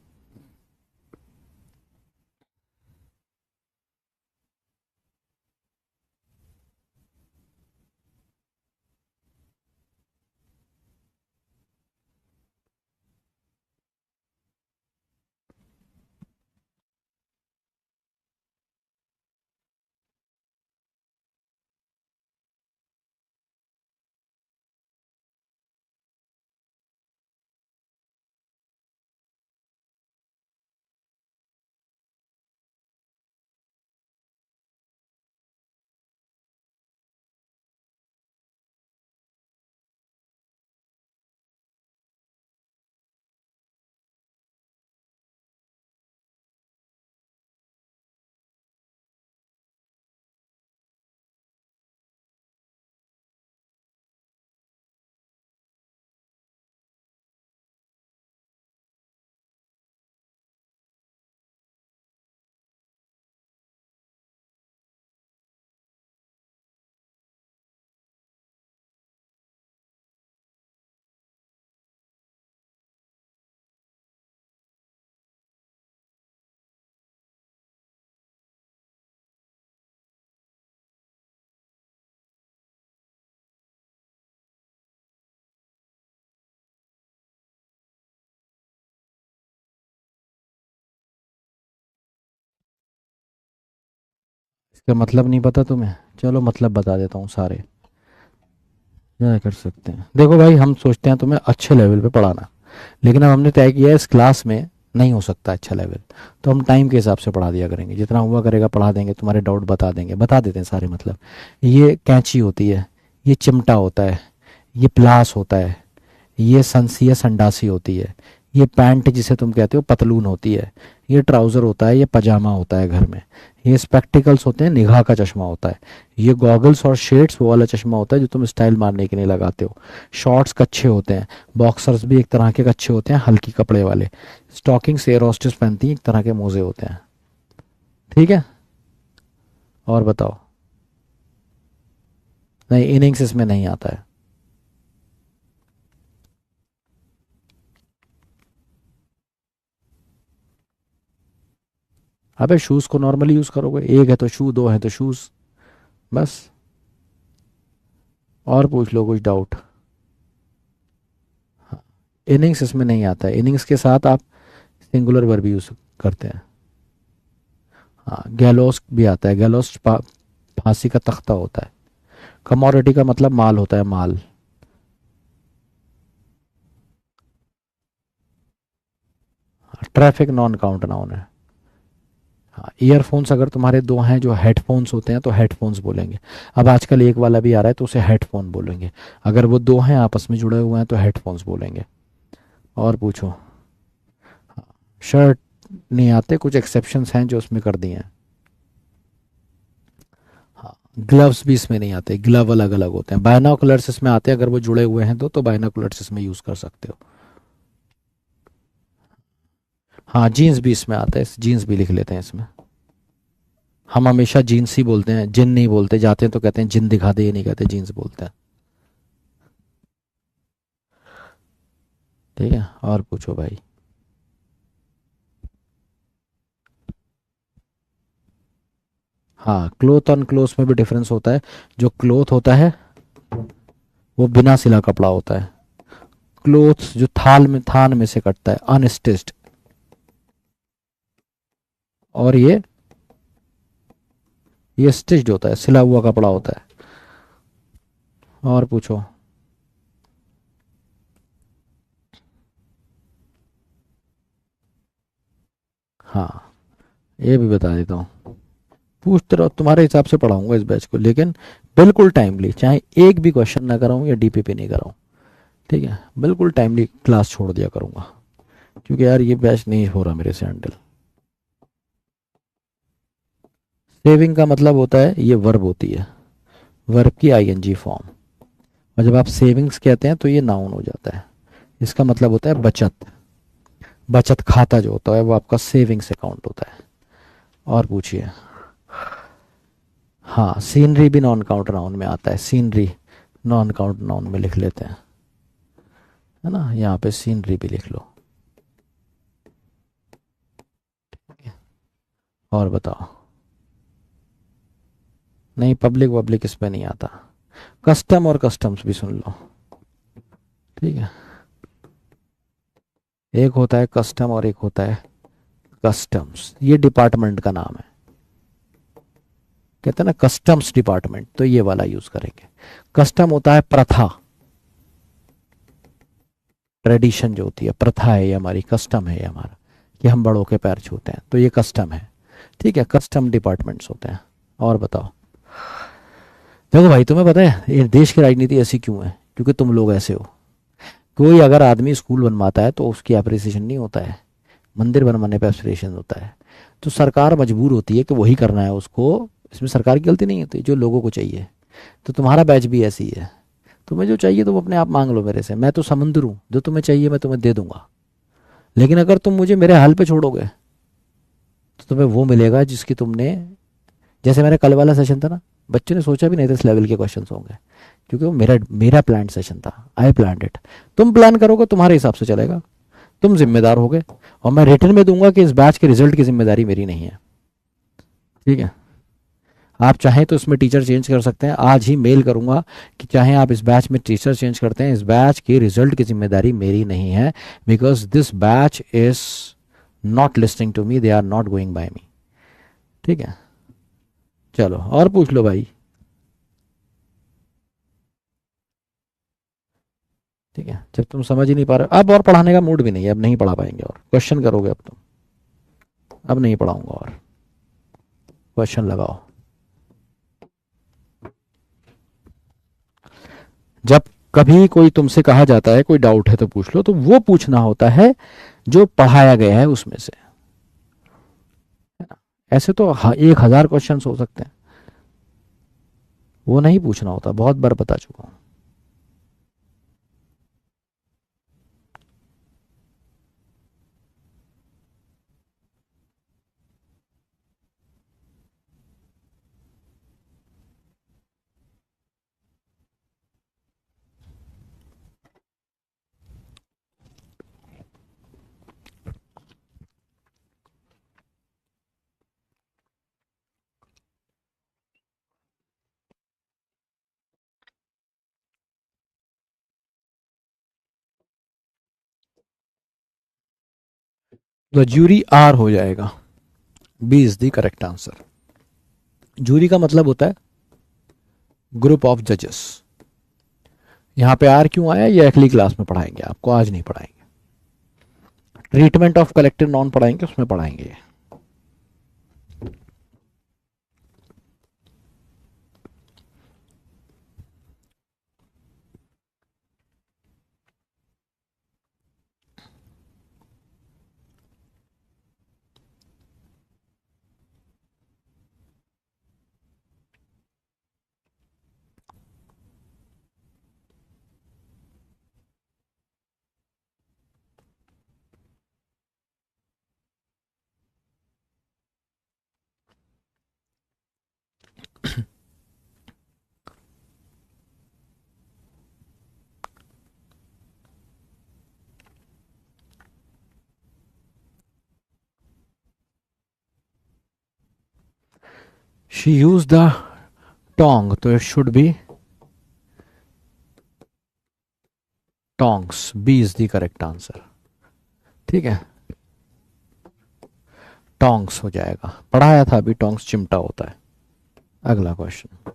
इसका मतलब नहीं पता तुम्हें? चलो मतलब बता देता हूँ सारे, क्या कर सकते हैं। देखो भाई, हम सोचते हैं तुम्हें अच्छे लेवल पे पढ़ाना, लेकिन अब हमने तय किया है इस क्लास में नहीं हो सकता अच्छा लेवल, तो हम टाइम के हिसाब से पढ़ा दिया करेंगे, जितना हुआ करेगा पढ़ा देंगे, तुम्हारे डाउट बता देंगे, बता देते हैं सारे। मतलब ये कैंची होती है, ये चिमटा होता है, ये प्लास होता है, ये संसी या संडासी होती है, ये पैंट जिसे तुम कहते हो पतलून होती है, ये ट्राउज़र होता है, ये पजामा होता है घर में, ये स्पेक्टिकल्स होते हैं, निगाह का चश्मा होता है, ये गॉगल्स और शेड्स वो वाला चश्मा होता है जो तुम स्टाइल मारने के लिए लगाते हो, शॉर्ट्स कच्छे होते हैं, बॉक्सर्स भी एक तरह के कच्छे होते हैं हल्की कपड़े वाले, स्टॉकिंग्स एयर होस्टेस पहनती हैं, एक तरह के मोजे होते हैं, ठीक है। और बताओ? नहीं, इनिंग्स इसमें नहीं आता है। अबे शूज़ को नॉर्मली यूज़ करोगे, एक है तो शू, दो है तो शूज़, बस। और पूछ लो कुछ डाउट। हाँ, इनिंग्स इसमें नहीं आता है, इनिंग्स के साथ आप सिंगुलर वर्ब यूज़ करते हैं। हाँ, गैलोस भी आता है, गैलोस फांसी का तख्ता होता है। कमोडिटी का मतलब माल होता है, माल। ट्रैफिक नॉन काउंट नाउन है। हाँ, ईयरफोन्स अगर तुम्हारे दो हैं जो हेडफोन्स होते हैं तो हेडफोन्स बोलेंगे। अब आजकल एक वाला भी आ रहा है तो उसे हेडफोन बोलेंगे। अगर वो दो हैं आपस में जुड़े हुए हैं तो हेडफोन्स बोलेंगे। और पूछो। हाँ, शर्ट नहीं आते, कुछ एक्सेप्शंस हैं जो उसमें कर दिए हैं। हाँ, ग्लव्स भी इसमें नहीं आते, ग्लव अलग अलग होते हैं। बायनोकुलर्स इसमें आते हैं, अगर वो जुड़े हुए हैं तो बायनोकुलर्स इसमें यूज़ कर सकते हो। हाँ, जीन्स भी इसमें आता है, जीन्स भी लिख लेते हैं इसमें। हम हमेशा जीन्स ही बोलते हैं, जिन नहीं बोलते, जाते हैं तो कहते हैं जिन दिखा दे, ये नहीं कहते जीन्स बोलते हैं। ठीक है, और पूछो भाई। हाँ, क्लोथ ऑन क्लोथ में भी डिफरेंस होता है। जो क्लोथ होता है वो बिना सिला कपड़ा होता है। क्लोथ्स जो थान में से कटता है, अनस्टिच्ड। और ये स्टिच्ड होता है, सिला हुआ कपड़ा होता है। और पूछो। हाँ, ये भी बता देता हूँ। पूछते रहो, तुम्हारे हिसाब से पढ़ाऊंगा इस बैच को, लेकिन बिल्कुल टाइमली, चाहे एक भी क्वेश्चन ना कराऊं या डीपीपी नहीं कराऊं। ठीक है, बिल्कुल टाइमली क्लास छोड़ दिया करूंगा, क्योंकि यार ये बैच नहीं हो रहा मेरे से हैंडल। सेविंग का मतलब होता है, ये वर्ब होती है, वर्ब की आईएनजी फॉर्म। और जब आप सेविंग्स कहते हैं तो ये नाउन हो जाता है। इसका मतलब होता है बचत। बचत खाता जो होता है वो आपका सेविंग्स अकाउंट होता है। और पूछिए। हाँ, सीनरी भी नॉन काउंट नाउन में आता है, सीनरी नॉन काउंट नाउन में लिख लेते हैं, है ना, यहाँ पे सीनरी भी लिख लो। और बताओ। नहीं, पब्लिक वब्लिक इस पे नहीं आता। कस्टम और कस्टम्स भी सुन लो। ठीक है, एक होता है कस्टम और एक होता है कस्टम्स, ये डिपार्टमेंट का नाम है। कहते हैं ना कस्टम्स डिपार्टमेंट, तो ये वाला यूज करेंगे। कस्टम होता है प्रथा, ट्रेडिशन जो होती है, प्रथा है ये हमारी, कस्टम है ये हमारा, कि हम बड़ों के पैर छूते हैं, तो ये कस्टम है। ठीक है, कस्टम डिपार्टमेंट्स होते हैं। और बताओ। देखो भाई, तुम्हें पता है ये देश की राजनीति ऐसी क्यों है? क्योंकि तुम लोग ऐसे हो। कोई अगर आदमी स्कूल बनवाता है तो उसकी अप्रिसिएशन नहीं होता है, मंदिर बनवाने पे अप्रिसिएशन होता है। तो सरकार मजबूर होती है कि वही करना है उसको। इसमें सरकार की गलती नहीं होती, जो लोगों को चाहिए। तो तुम्हारा बैच भी ऐसी ही है। तुम्हें जो चाहिए तुम अपने आप मांग लो मेरे से, मैं तो समुद्र हूँ, जो तुम्हें चाहिए मैं तुम्हें दे दूंगा। लेकिन अगर तुम मुझे मेरे हाल पे छोड़ोगे तो तुम्हें वो मिलेगा जिसकी तुमने, जैसे मेरा कल वाला सेशन था ना, बच्चों ने सोचा भी नहीं था इस लेवल के क्वेश्चन होंगे, क्योंकि वो मेरा मेरा प्लान सेशन था, आई प्लान इट। तुम प्लान करोगे तुम्हारे हिसाब से चलेगा, तुम जिम्मेदार होगे। और मैं रिटर्न में दूंगा कि इस बैच के रिजल्ट की जिम्मेदारी मेरी नहीं है। ठीक है, आप चाहें तो इसमें टीचर चेंज कर सकते हैं, आज ही मेल करूंगा कि चाहे आप इस बैच में टीचर चेंज करते हैं, इस बैच के रिजल्ट की जिम्मेदारी मेरी नहीं है। Because this batch is not listening to me, they are not going by me. ठीक है, चलो और पूछ लो भाई। ठीक है, जब तुम समझ ही नहीं पा रहे, अब और पढ़ाने का मूड भी नहीं है, अब नहीं पढ़ा पाएंगे, और क्वेश्चन करोगे अब तुम। अब नहीं पढ़ाऊंगा, और क्वेश्चन लगाओ। जब कभी कोई तुमसे कहा जाता है कोई डाउट है तो पूछ लो, तो वो पूछना होता है जो पढ़ाया गया है उसमें से। ऐसे तो 1,000 क्वेश्चन हो सकते हैं, वो नहीं पूछना होता, बहुत बार बता चुका हूँ। तो जूरी आर हो जाएगा, B is the correct answer. Jury का मतलब होता है ग्रुप ऑफ जजेस। यहाँ पे आर क्यों आया ये अगली क्लास में पढ़ाएंगे, आपको आज नहीं पढ़ाएंगे। ट्रीटमेंट ऑफ कलेक्टिव नॉन पढ़ाएंगे, उसमें पढ़ाएंगे। शी यूज द टोंग, तो it should be tongs, B is the correct answer. ठीक है, टोंग्स हो जाएगा, पढ़ाया था अभी, टोंग्स चिमटा होता है। अगला question.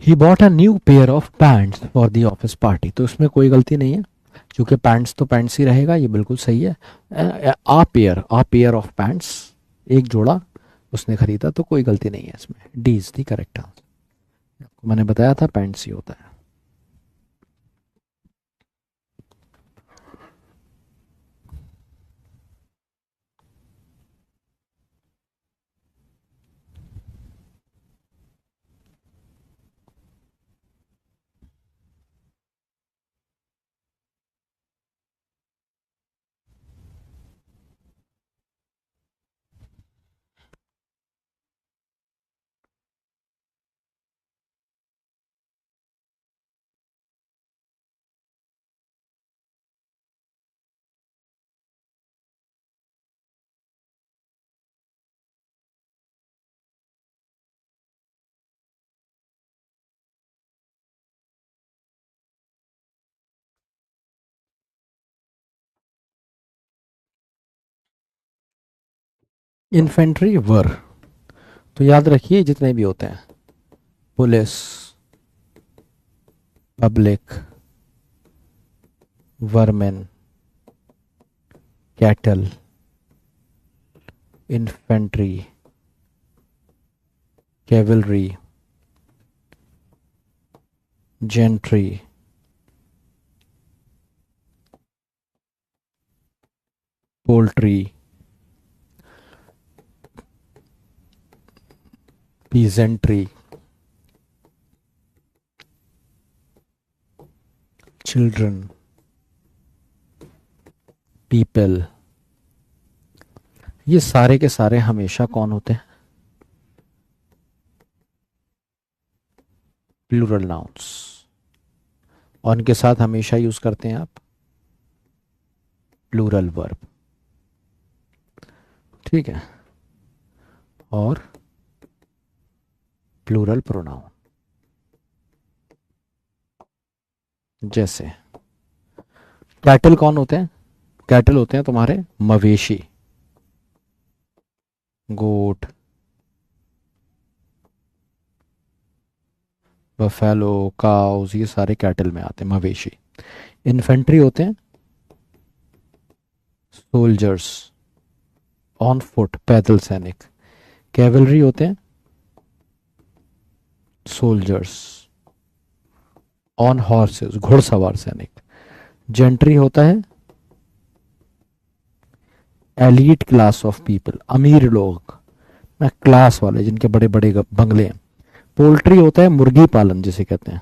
He bought a new pair of pants for the office party, तो इसमें कोई गलती नहीं है, क्योंकि पैंट्स तो पैंट्स ही रहेगा, ये बिल्कुल सही है। आ पेयर ऑफ पैंट्स, एक जोड़ा उसने खरीदा, तो कोई गलती नहीं है इसमें, D is the correct answer. आपको मैंने बताया था पैंट्स ही होता है। इन्फेंट्री वर, तो याद रखिए जितने भी होते हैं, police, public, vermin, cattle, infantry, cavalry, gentry, poultry, peasantry, children, people, ये सारे के सारे हमेशा कौन होते हैं? प्लूरल नाउन्स, और इनके साथ हमेशा यूज करते हैं आप प्लूरल वर्ब। ठीक है, और प्लूरल प्रोनाउन, जैसे कैटल कौन होते हैं? कैटल होते हैं तुम्हारे मवेशी, गोट, बफेलो, काउज, ये सारे कैटल में आते हैं, मवेशी। इन्फेंट्री होते हैं सोल्जर्स, ऑन फुट, पैदल सैनिक। कैवलरी होते हैं सोल्जर्स, ऑन हॉर्सेस, घुड़सवार सैनिक। जेंट्री होता है एलीट क्लास ऑफ पीपल, अमीर लोग, ना क्लास वाले जिनके बड़े बड़े बंगले हैं। पोल्ट्री होता है मुर्गी पालन जिसे कहते हैं,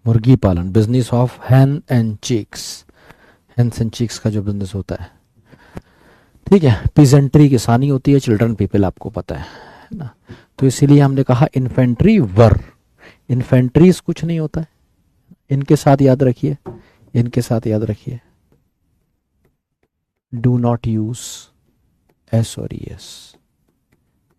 मुर्गी पालन, business of hen and chicks, hens and chicks का जो बिजनेस होता है। ठीक है, पीजेंट्री किसानी होती है, चिल्ड्रन पीपल आपको पता है ना। तो इसीलिए हमने कहा इन्फेंट्री वर, इन्फेंट्रीज कुछ नहीं होता है, इनके साथ याद रखिए, इनके साथ याद रखिए, डू नॉट यूज एस और एस,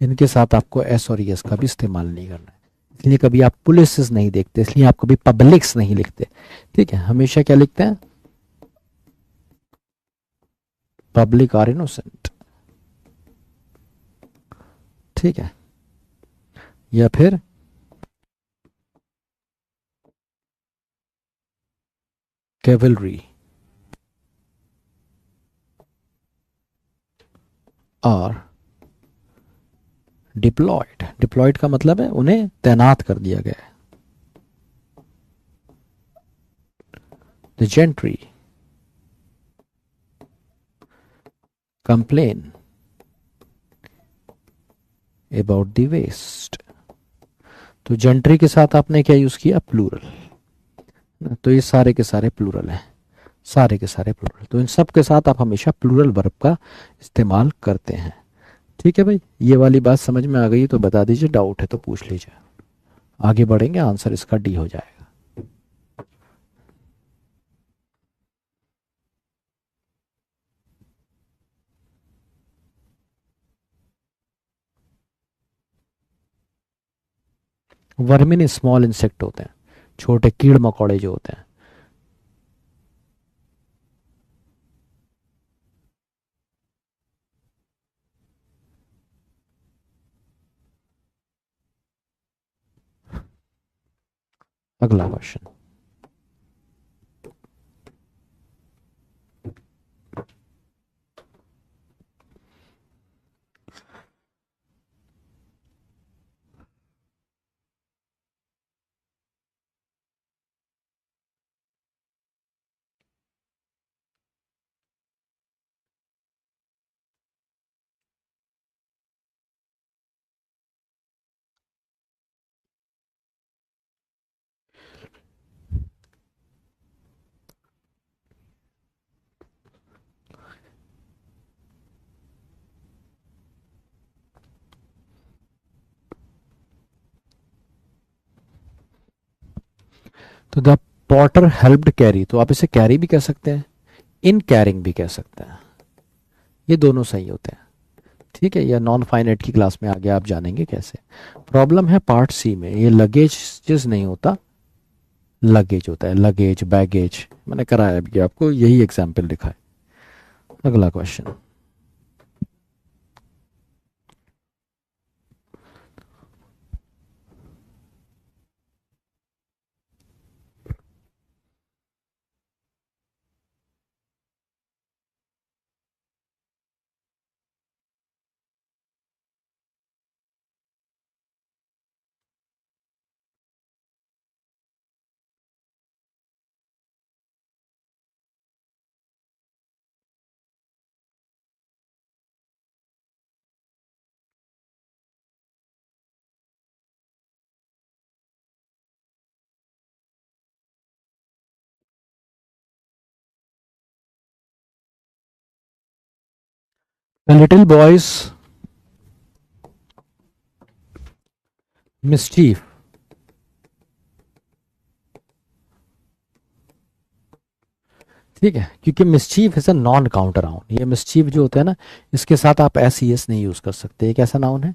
इनके साथ आपको एस और एस का भी इस्तेमाल नहीं करना है। इसलिए कभी आप पुलिस नहीं देखते, इसलिए आप कभी पब्लिक्स नहीं लिखते। ठीक है, हमेशा क्या लिखते हैं? Public are innocent. ठीक है, या फिर कैवलरी, और डिप्लॉयड, डिप्लॉयड का मतलब है उन्हें तैनात कर दिया गया है। The gentry complain about the waste. तो जेंट्री के साथ आपने क्या यूज किया, प्लूरल। तो ये सारे के सारे प्लूरल हैं, सारे के सारे प्लूरल। तो इन सब के साथ आप हमेशा प्लूरल वर्ब का इस्तेमाल करते हैं। ठीक है भाई, ये वाली बात समझ में आ गई तो बता दीजिए, डाउट है तो पूछ लीजिए। आगे बढ़ेंगे, आंसर इसका डी हो जाएगा। वर्मिन स्मॉल इंसेक्ट होते हैं, छोटे कीड़ मकोड़े जो होते हैं। अगला क्वेश्चन। तो द पॉटर हेल्प्ड कैरी, तो आप इसे कैरी भी कह सकते हैं, इन कैरिंग भी कह सकते हैं, ये दोनों सही होते हैं। ठीक है, या नॉन फाइनाइट की क्लास में आगे आप जानेंगे कैसे। प्रॉब्लम है पार्ट सी में, ये लगेज जिस नहीं होता, लगेज होता है, लगेज बैगेज। मैंने कराया भी आपको, यही एग्जाम्पल लिखा है। अगला क्वेश्चन। लिटिल बॉयज मिस्चीफ, ठीक है, क्योंकि mischief is a non counter noun. ये मिस्चीफ जो होता है ना, इसके साथ आप एस ई एस नहीं यूज कर सकते। एक ऐसा नाउन है,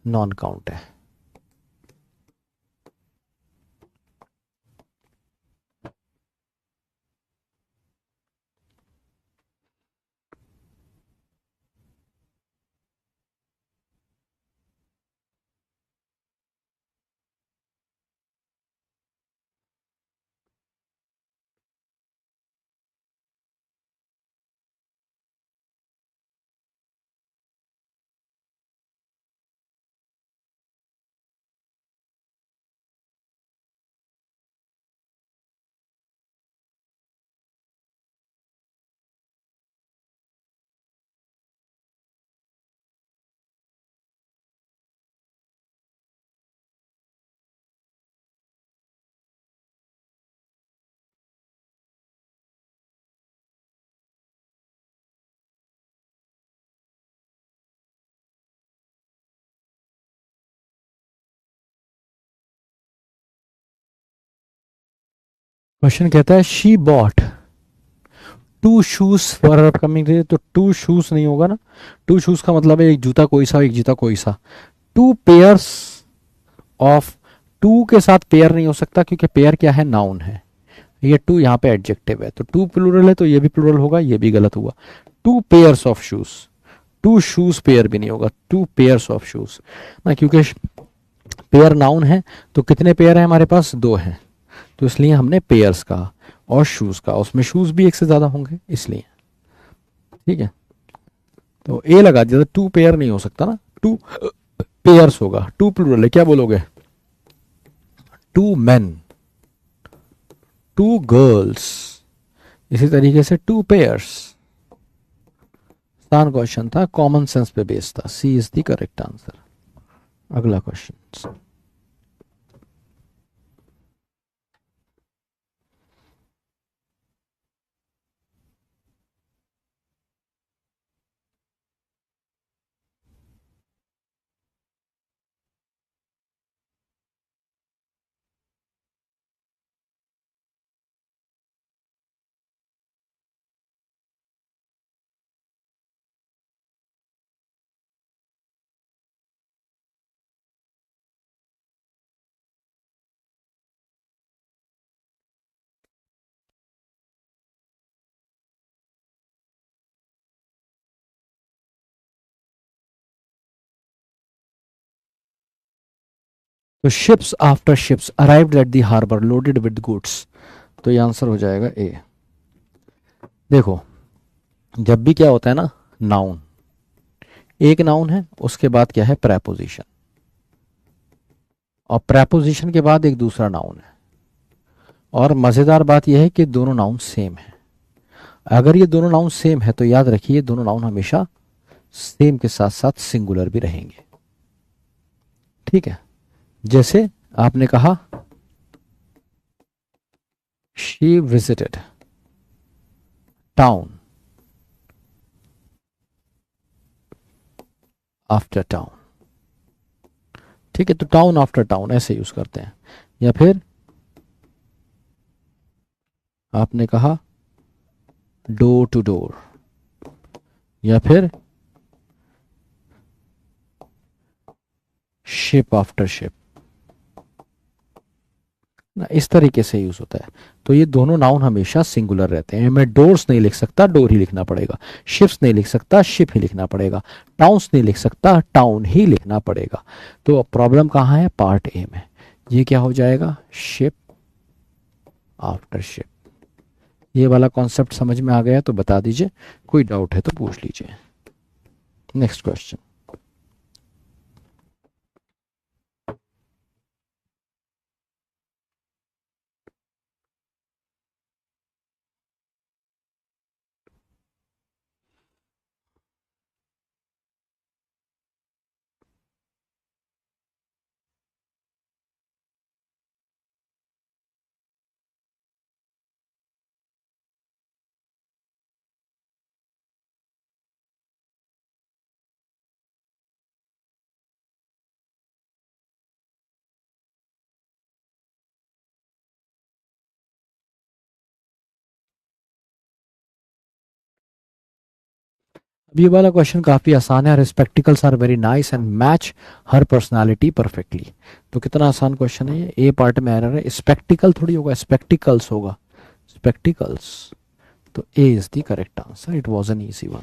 नॉन काउंट है। क्वेश्चन कहता है she bought two shoes for her upcoming day. तो टू शूज नहीं होगा ना, टू शूज का मतलब है एक जूता कोई सा, एक जूता कोई सा। टू पेयर्स ऑफ, टू के साथ पेयर नहीं हो सकता क्योंकि पेयर क्या है, नाउन है। ये टू यहाँ पे एडजेक्टिव है, तो टू प्लूरल है तो ये भी प्लूरल होगा, ये भी गलत हुआ। Two pairs of shoes, two shoes pair भी नहीं होगा, टू पेयर्स ऑफ शूज ना, क्योंकि पेयर नाउन है। तो कितने पेयर है हमारे पास, दो हैं, तो इसलिए हमने पेयर्स कहा। और शूज का, उसमें शूज भी एक से ज्यादा होंगे इसलिए। ठीक है, तो ए लगा दिया, तो टू पेयर नहीं हो सकता ना, टू पेयर्स होगा, टू प्लूरल है, क्या बोलोगे? टू मेन, टू गर्ल्स, इसी तरीके से टू पेयर्स। आसान क्वेश्चन था, कॉमन सेंस पे बेस्ड था, C is the correct answer. अगला क्वेश्चन। तो ships after ships arrived at the harbour loaded with goods, तो ये आंसर हो जाएगा ए। देखो, जब भी क्या होता है ना, नाउन, एक नाउन है, उसके बाद क्या है, प्रेपोजिशन, और प्रेपोजिशन के बाद एक दूसरा नाउन है। और मजेदार बात यह है कि दोनों नाउन सेम है। अगर ये दोनों नाउन सेम है तो याद रखिए दोनों नाउन हमेशा सेम के साथ साथ सिंगुलर भी रहेंगे। ठीक है, जैसे आपने कहा she visited town after town. ठीक है, तो टाउन आफ्टर टाउन ऐसे यूज करते हैं। या फिर आपने कहा डोर टू डोर, या फिर शिप आफ्टर शिप ना, इस तरीके से यूज होता है। तो ये दोनों नाउन हमेशा सिंगुलर रहते हैं। मैं डोर्स नहीं लिख सकता, डोर ही लिखना पड़ेगा। शिप्स नहीं लिख सकता, शिप ही लिखना पड़ेगा। टाउन्स नहीं लिख सकता, टाउन ही लिखना पड़ेगा। तो प्रॉब्लम कहाँ है, पार्ट ए में। ये क्या हो जाएगा, शिप आफ्टर शिप। ये वाला कॉन्सेप्ट समझ में आ गया तो बता दीजिए, कोई डाउट है तो पूछ लीजिए। Next question. अब ये वाला क्वेश्चन काफी आसान है। Spectacles are very nice and match her personality perfectly. तो कितना आसान क्वेश्चन है ये। ए पार्ट में एरर है, स्पेक्टिकल थोड़ी होगा, स्पेक्टिकल्स होगा, स्पेक्टिकल्स। तो A is the correct answer, it was an easy one.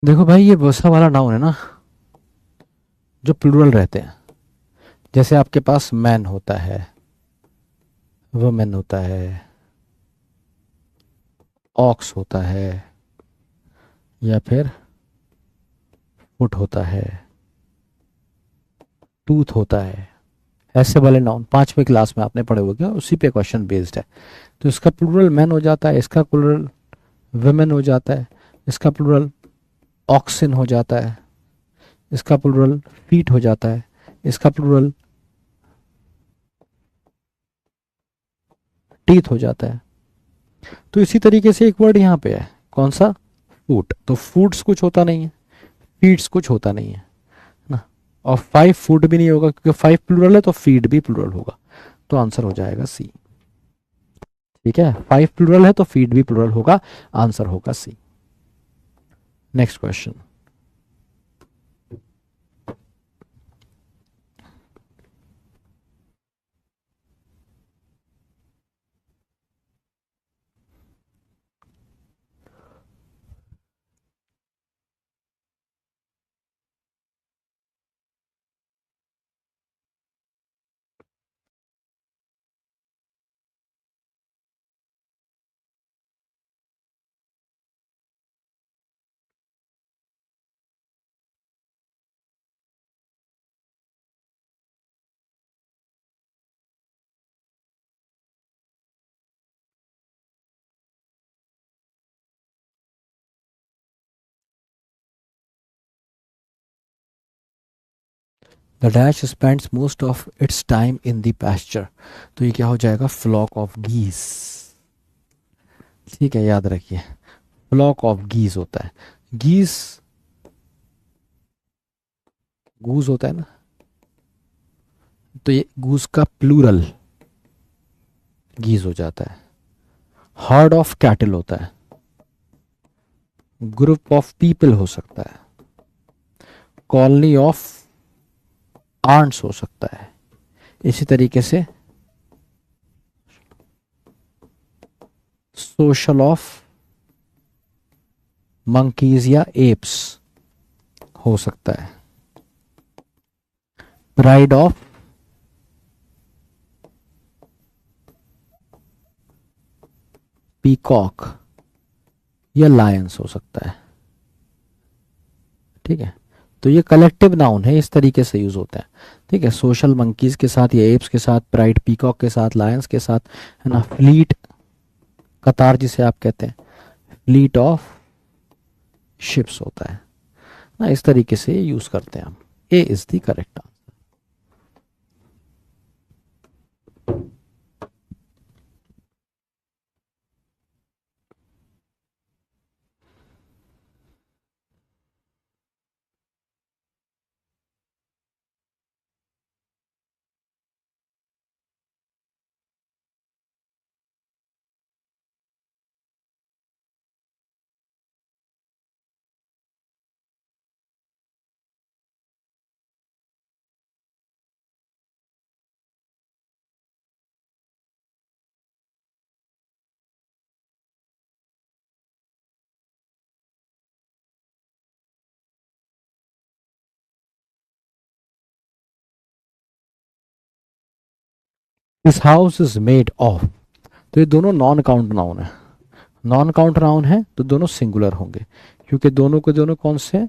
देखो भाई, ये वैसा वाला नाउन है ना जो प्लूरल रहते हैं। जैसे आपके पास मैन होता है, वुमेन होता है, ऑक्स होता है, या फिर फुट होता है, टूथ होता है। ऐसे वाले नाउन 5वीं क्लास में आपने पढ़े होंगे, उसी पे क्वेश्चन बेस्ड है। तो इसका प्लूरल मैन हो जाता है, इसका प्लूरल वुमेन हो जाता है, इसका प्लूरल ऑक्सिन हो जाता है, इसका प्लूरल फीट हो जाता है, इसका प्लूरल टीथ हो जाता है। तो इसी तरीके से एक वर्ड यहाँ पे है, कौन सा, फूट। तो फूड्स कुछ होता नहीं है, फीड्स कुछ होता नहीं है ना, और फाइव फूड भी नहीं होगा क्योंकि फाइव प्लूरल है तो फीड भी प्लूरल होगा, तो आंसर हो जाएगा सी। ठीक है, फाइव प्लूरल है तो फीड भी प्लूरल होगा, आंसर होगा C. Next question. The dash spends most of its time in the pasture. तो ये क्या हो जाएगा, फ्लॉक ऑफ गीस। ठीक है, याद रखिए, फ्लॉक ऑफ गीस होता है, गीस गूज होता है ना, तो ये गूज का प्लूरल गीज हो जाता है। हर्ड ऑफ कैटल होता है, ग्रुप ऑफ पीपल हो सकता है, कॉलोनी ऑफ आंट्स हो सकता है, इसी तरीके से सोशल ऑफ मंकीज या एप्स हो सकता है, प्राइड ऑफ पीकॉक या लायंस हो सकता है। ठीक है, तो ये कलेक्टिव नाउन है, इस तरीके से यूज होता है। ठीक है, सोशल मंकीज के साथ या एप्स के साथ, प्राइड पीकॉक के साथ, लायंस के साथ, है ना, फ्लीट कतार जिसे आप कहते हैं, फ्लीट ऑफ शिप्स होता है ना, इस तरीके से यूज करते हैं हम। A is the correct answer. This house is made of. तो ये दोनों नॉन काउंट नाउन है, नॉन काउंट नाउन है तो दोनों सिंगुलर होंगे, क्योंकि दोनों के दोनों कौन से,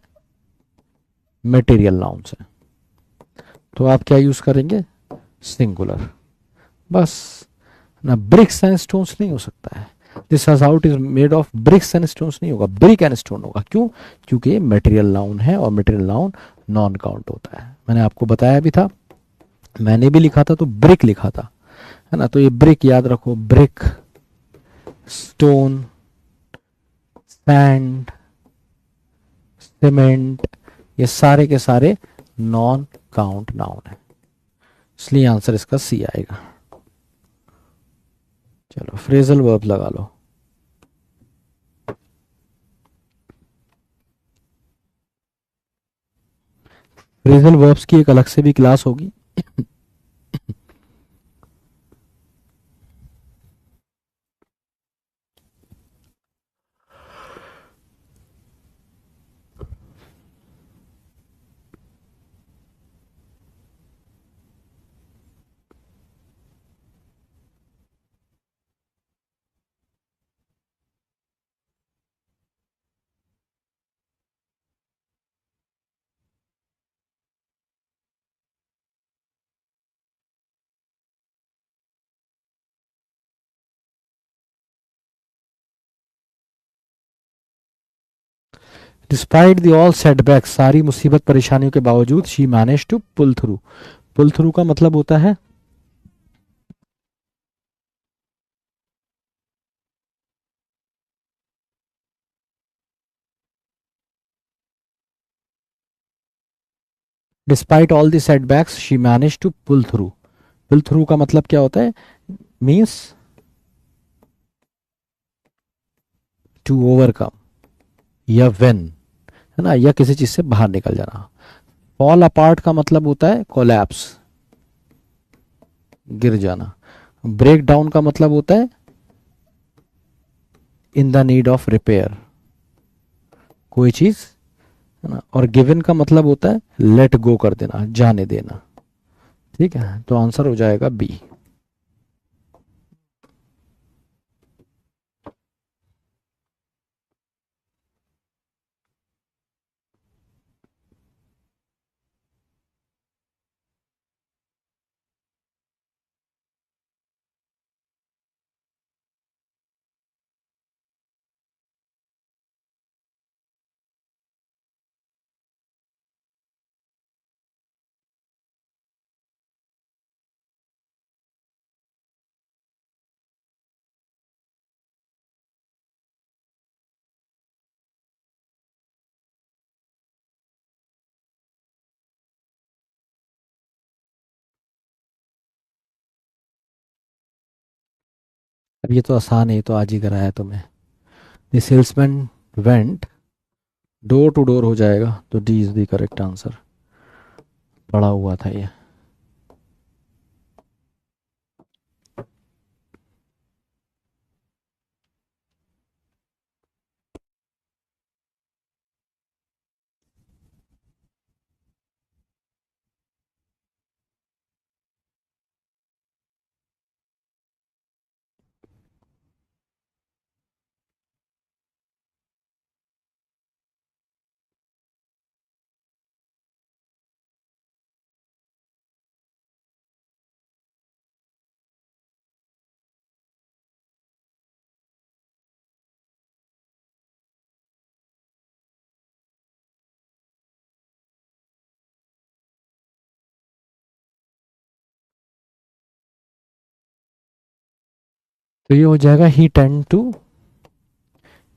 मटेरियल नाउन्स हैं। तो आप क्या यूज करेंगे, सिंगुलर, बस ना। ब्रिक्स एंड स्टोन्स नहीं हो सकता है, this house is made of BRICS and stones नहीं होगा, ब्रिक एंड स्टोन होगा। क्यों, क्योंकि ये मटेरियल नाउन है और मटेरियल नाउन नॉन काउंट होता है। मैंने आपको बताया भी था, मैंने भी लिखा था तो ब्रिक लिखा था, है ना। तो ये ब्रिक याद रखो, ब्रिक, स्टोन, सैंड, सीमेंट, ये सारे के सारे नॉन काउंट नाउन है, इसलिए आंसर इसका सी आएगा। चलो फ्रेजल वर्ब लगा लो। फ्रेजल वर्ब्स की एक अलग से भी क्लास होगी। डिस्पाइट द ऑल सेटबैक्स, सारी मुसीबत परेशानियों के बावजूद she manage to pull through. Pull through का मतलब होता है despite all the setbacks she manage to pull through. Pull through का मतलब क्या होता है? मीन्स टू ओवरकम या विन, है ना, या किसी चीज से बाहर निकल जाना। फॉल अपार्ट का मतलब होता है कोलैप्स, गिर जाना। ब्रेक डाउन का मतलब होता है in the need of repair, कोई चीज, है ना। और गिवन का मतलब होता है लेट गो कर देना, जाने देना। ठीक है, तो आंसर हो जाएगा बी। अब ये तो आसान है, ये तो आज ही कराया तुम्हें। The salesman went, door to door हो जाएगा, तो D is the correct answer. पढ़ा हुआ था ये। तो ये हो जाएगा he tend to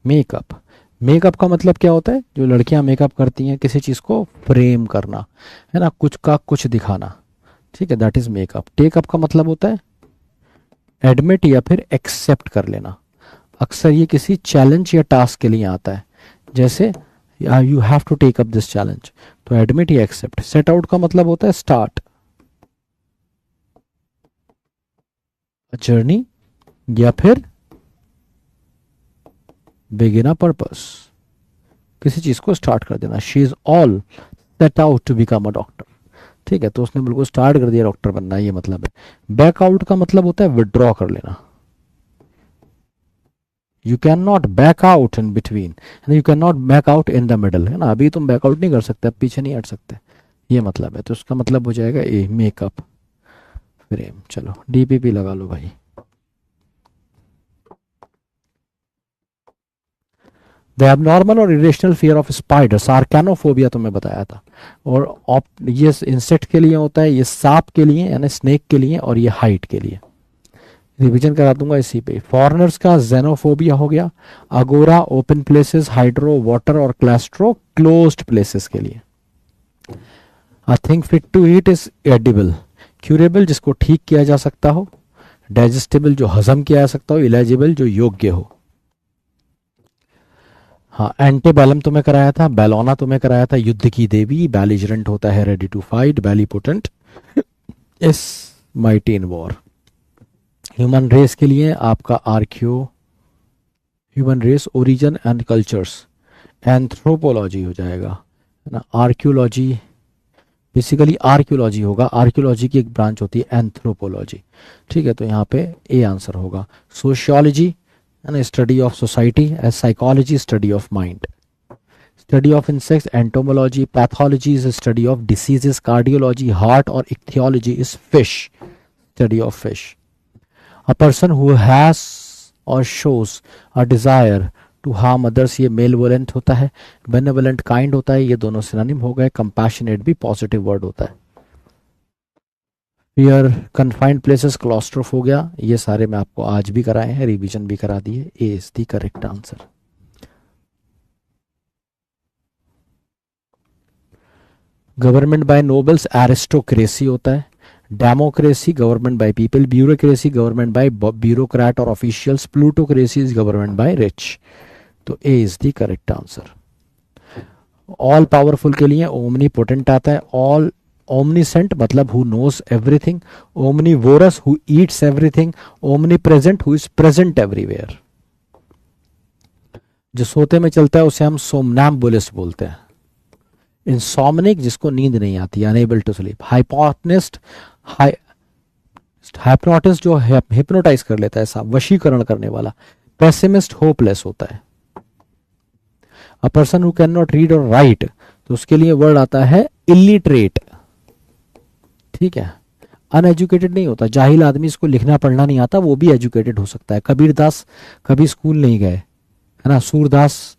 make up. Make up का मतलब क्या होता है? जो लड़कियां मेकअप करती हैं, किसी चीज को फ्रेम करना, है ना, कुछ का कुछ दिखाना। ठीक है, दैट इज मेकअप। टेकअप का मतलब होता है एडमिट या फिर एक्सेप्ट कर लेना। अक्सर ये किसी चैलेंज या टास्क के लिए आता है, जैसे you have to take up this challenge, तो एडमिट या एक्सेप्ट। सेट आउट का मतलब होता है स्टार्ट जर्नी या फिर बिगिन अ पर्पस, किसी चीज को स्टार्ट कर देना। She is all set out to become a doctor. ठीक है, तो उसने बिल्कुल स्टार्ट कर दिया डॉक्टर बनना, ये मतलब है। बैकआउट का मतलब होता है विड्रॉ कर लेना। You can not back out in between, you can not back out in the middle, है ना। अभी तुम बैकआउट नहीं कर सकते, अब पीछे नहीं हट सकते, ये मतलब है। तो उसका मतलब हो जाएगा ए, मेकअप फ्रेम। चलो डीपीपी लगा लो भाई। द एबनॉर्मल और इरेशनल फियर ऑफ स्पाइडर्स, आर्कैनोफोबिया तुम्हें बताया था। और ये इंसेक्ट के लिए होता है, ये सांप के लिए यानी स्नेक के लिए, और ये हाइट के लिए। रिवीजन करा दूंगा इसी पे। फॉरेनर्स का जेनोफोबिया हो गया। अगोरा ओपन प्लेसेस, हाइड्रो वाटर, और क्लास्ट्रो क्लोज्ड प्लेसेस के लिए। A thing fit to eat is edible. Curable, जिसको ठीक किया जा सकता हो। डाइजेस्टेबल, जो हजम किया जा सकता हो। इलेजिबल, जो योग्य हो। हाँ, एंटेबैलम तुम्हें कराया था। बेलोना तुम्हें कराया था युद्ध की देवी। बैलिजरेंट होता है ready to fight. Bellipotent is mighty in war. Human race के लिए आपका आर्क्यो, human race origin and cultures, anthropology हो जाएगा, है ना। आर्क्योलॉजी, बेसिकली आर्क्योलॉजी होगा। आर्क्योलॉजी की एक ब्रांच होती है एंथ्रोपोलॉजी। ठीक है, तो यहाँ पे ए आंसर होगा। Sociology and study of society, as psychology study of mind. Study of insects entomology. Pathology is study of diseases. Cardiology heart, और ichthyology is fish, study of fish. A person who has or shows a desire to harm others ये malevolent होता है, benevolent kind होता है, ये दोनों synonym हो गए, कंपैशनेट भी पॉजिटिव वर्ड होता है। फियर, कन्फाइंड प्लेसेस, क्लॉस्ट्रोफोबिया, ये सारे मैं आपको आज भी कराए हैं, रिवीजन भी करा दिए। A is the correct answer. Government by nobles aristocracy होता है, democracy government by people, bureaucracy government by bureaucrat और officials, plutocracy is government by rich. तो A is the correct answer. All powerful के लिए omnipotent आता है, all omniscient मतलब who knows everything, omnivorous who eats everything, omnipresent who is present everywhere. जो सोते में चलता है उसे हम सोमनैम्बुलिस्ट बोलते हैं। इंसोमनिक जिसको नींद नहीं आती, अनेबल टू स्लीप। हाइपोटनिस्ट, हाइप्नोटिस्ट जो हिप्नोटाइज कर लेता है, साहब वशीकरण करने वाला। पेसिमिस्ट होपलेस होता है। A person who can not read और राइट, तो उसके लिए वर्ड आता है इलिटरेट, ठीक है। अनएजुकेटेड नहीं होता, जाहिल आदमी, इसको लिखना पढ़ना नहीं आता, वो भी एजुकेटेड हो सकता है। कबीर दास कभी स्कूल नहीं गए, है ना, सूरदास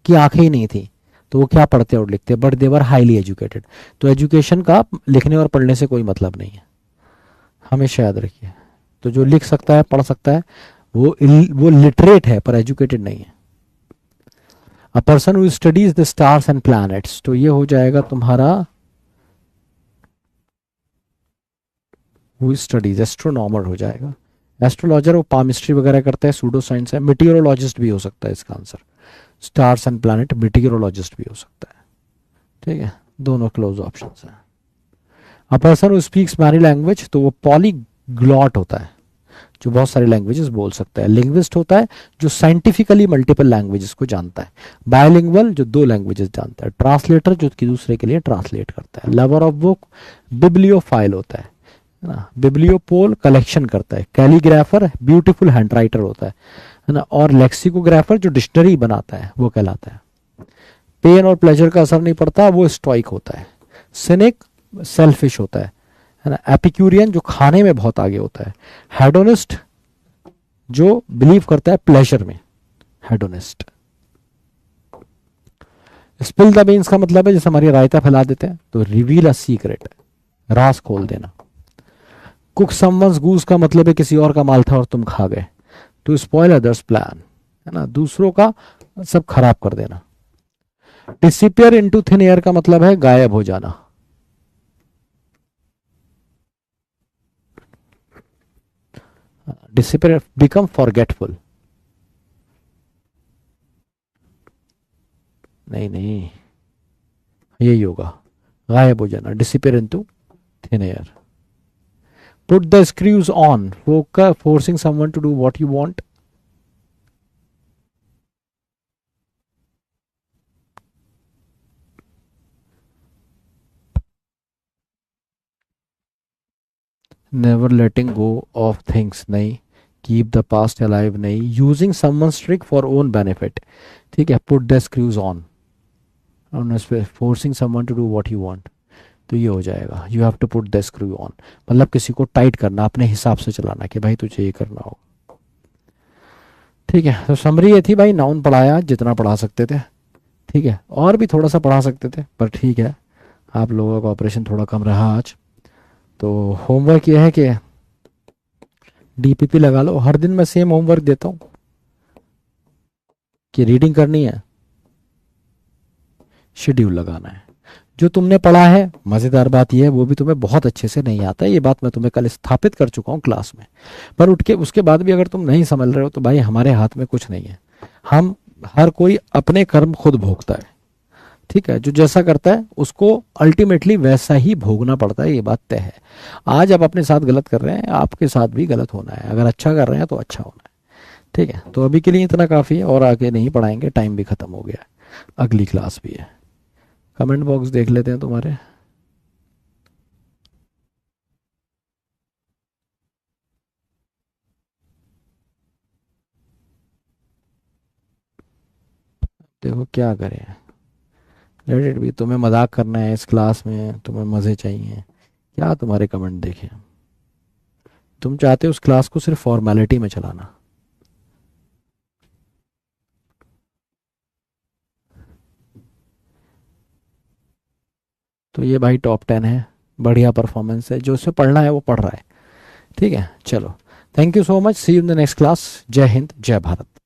की आंखें ही नहीं थी, तो वो क्या पढ़ते और लिखते, but they were highly educated. तो एजुकेशन का लिखने और पढ़ने से कोई मतलब नहीं है, हमेशा याद रखिए। तो जो लिख सकता है, पढ़ सकता है, वो लिटरेट है पर एजुकेटेड नहीं है। A person who studies the stars and planets, तो ये हो जाएगा तुम्हारा हु स्टडीज, एस्ट्रोनॉमर हो जाएगा। एस्ट्रोलॉजर वो पामिस्ट्री वगैरह करता है, सूडो साइंस है। मीटियोरोलॉजिस्ट भी हो सकता है इसका आंसर, स्टार्स एंड प्लैनेट मीटियोरोलॉजिस्ट भी हो सकता है, ठीक है। दोनों क्लोज ऑप्शन हैं। A person who speaks many language, तो वो पॉलीग्लॉट होता है, जो बहुत सारी लैंग्वेजेस बोल सकता है। लिंग्विस्ट होता है जो साइंटिफिकली मल्टीपल लैंग्वेजेस को जानता है। बायलिंगुअल जो दो लैंग्वेजेस जानता है। ट्रांसलेटर जो कि दूसरे के लिए ट्रांसलेट करता है। लवर ऑफ बुक, बिब्लियोफाइल होता है ना। बिब्लियोपोल कलेक्शन करता है। कैलीग्राफर ब्यूटीफुल हैंड राइटर होता है ना। और लेक्सिकोग्राफर जो डिक्शनरी बनाता है वो कहलाता है। पेन और प्लेजर का असर नहीं पड़ता, वो स्टोइक होता है। सिनिक सेल्फिश होता है ना। एपिक्यूरियन जो खाने में बहुत आगे होता है। हेडोनिस्ट जो बिलीव करता है प्लेजर में, हेडोनिस्ट। स्पिल द बीन्स का मतलब है जैसे हमारी रायता फैला देते हैं, तो रिवील अ सीक्रेट, राज खोल देना। कुक समवंस गूस का मतलब है किसी और का माल था और तुम खा गए। टू स्पॉइल अदर्स प्लान, है ना, दूसरों का सब खराब कर देना। डिसिपियर इनटू थिन एयर का मतलब है गायब हो जाना। डिसिपियर बिकम फॉरगेटफुल, नहीं नहीं यही होगा, गायब हो जाना। Disappear into thin air. Put the screws on, forcing someone to do what you want. Never letting go of things, नहीं। कीप द पास्ट अलाइव, नहीं। Using someone's trick for own benefit, ठीक है। Put the screws on, forcing someone to do what you want, तो ये हो जाएगा you have to put the screw on, मतलब किसी को टाइट करना, अपने हिसाब से चलाना कि भाई तुझे ये करना होगा, ठीक है। तो समरी ये थी भाई, नाउन पढ़ाया जितना पढ़ा सकते थे, ठीक है। और भी थोड़ा सा पढ़ा सकते थे पर ठीक है, आप लोगों का ऑपरेशन थोड़ा कम रहा आज। तो होमवर्क ये है कि डीपीपी लगा लो। हर दिन मैं सेम होमवर्क देता हूँ कि रीडिंग करनी है, शेड्यूल लगाना है। जो तुमने पढ़ा है, मज़ेदार बात यह है वो भी तुम्हें बहुत अच्छे से नहीं आता है, ये बात मैं तुम्हें कल स्थापित कर चुका हूँ क्लास में। पर उठ के उसके बाद भी अगर तुम नहीं समझ रहे हो तो भाई हमारे हाथ में कुछ नहीं है। हम हर कोई अपने कर्म खुद भोगता है, ठीक है। जो जैसा करता है उसको अल्टीमेटली वैसा ही भोगना पड़ता है, ये बात तय है। आज आप अपने साथ गलत कर रहे हैं, आपके साथ भी गलत होना है। अगर अच्छा कर रहे हैं तो अच्छा होना है, ठीक है। तो अभी के लिए इतना काफ़ी है, और आगे नहीं पढ़ाएंगे, टाइम भी ख़त्म हो गया है, अगली क्लास भी है। कमेंट बॉक्स देख लेते हैं तुम्हारे। देखो क्या करें, लेट इट बी। तुम्हें मजाक करना है इस क्लास में, तुम्हें मज़े चाहिए, क्या तुम्हारे कमेंट देखें। तुम चाहते हो उस क्लास को सिर्फ फॉर्मेलिटी में चलाना। तो ये भाई टॉप 10 है, बढ़िया परफॉर्मेंस है, जो उसे पढ़ना है वो पढ़ रहा है। ठीक है, चलो, thank you so much, see you in the next class. जय हिंद, जय भारत।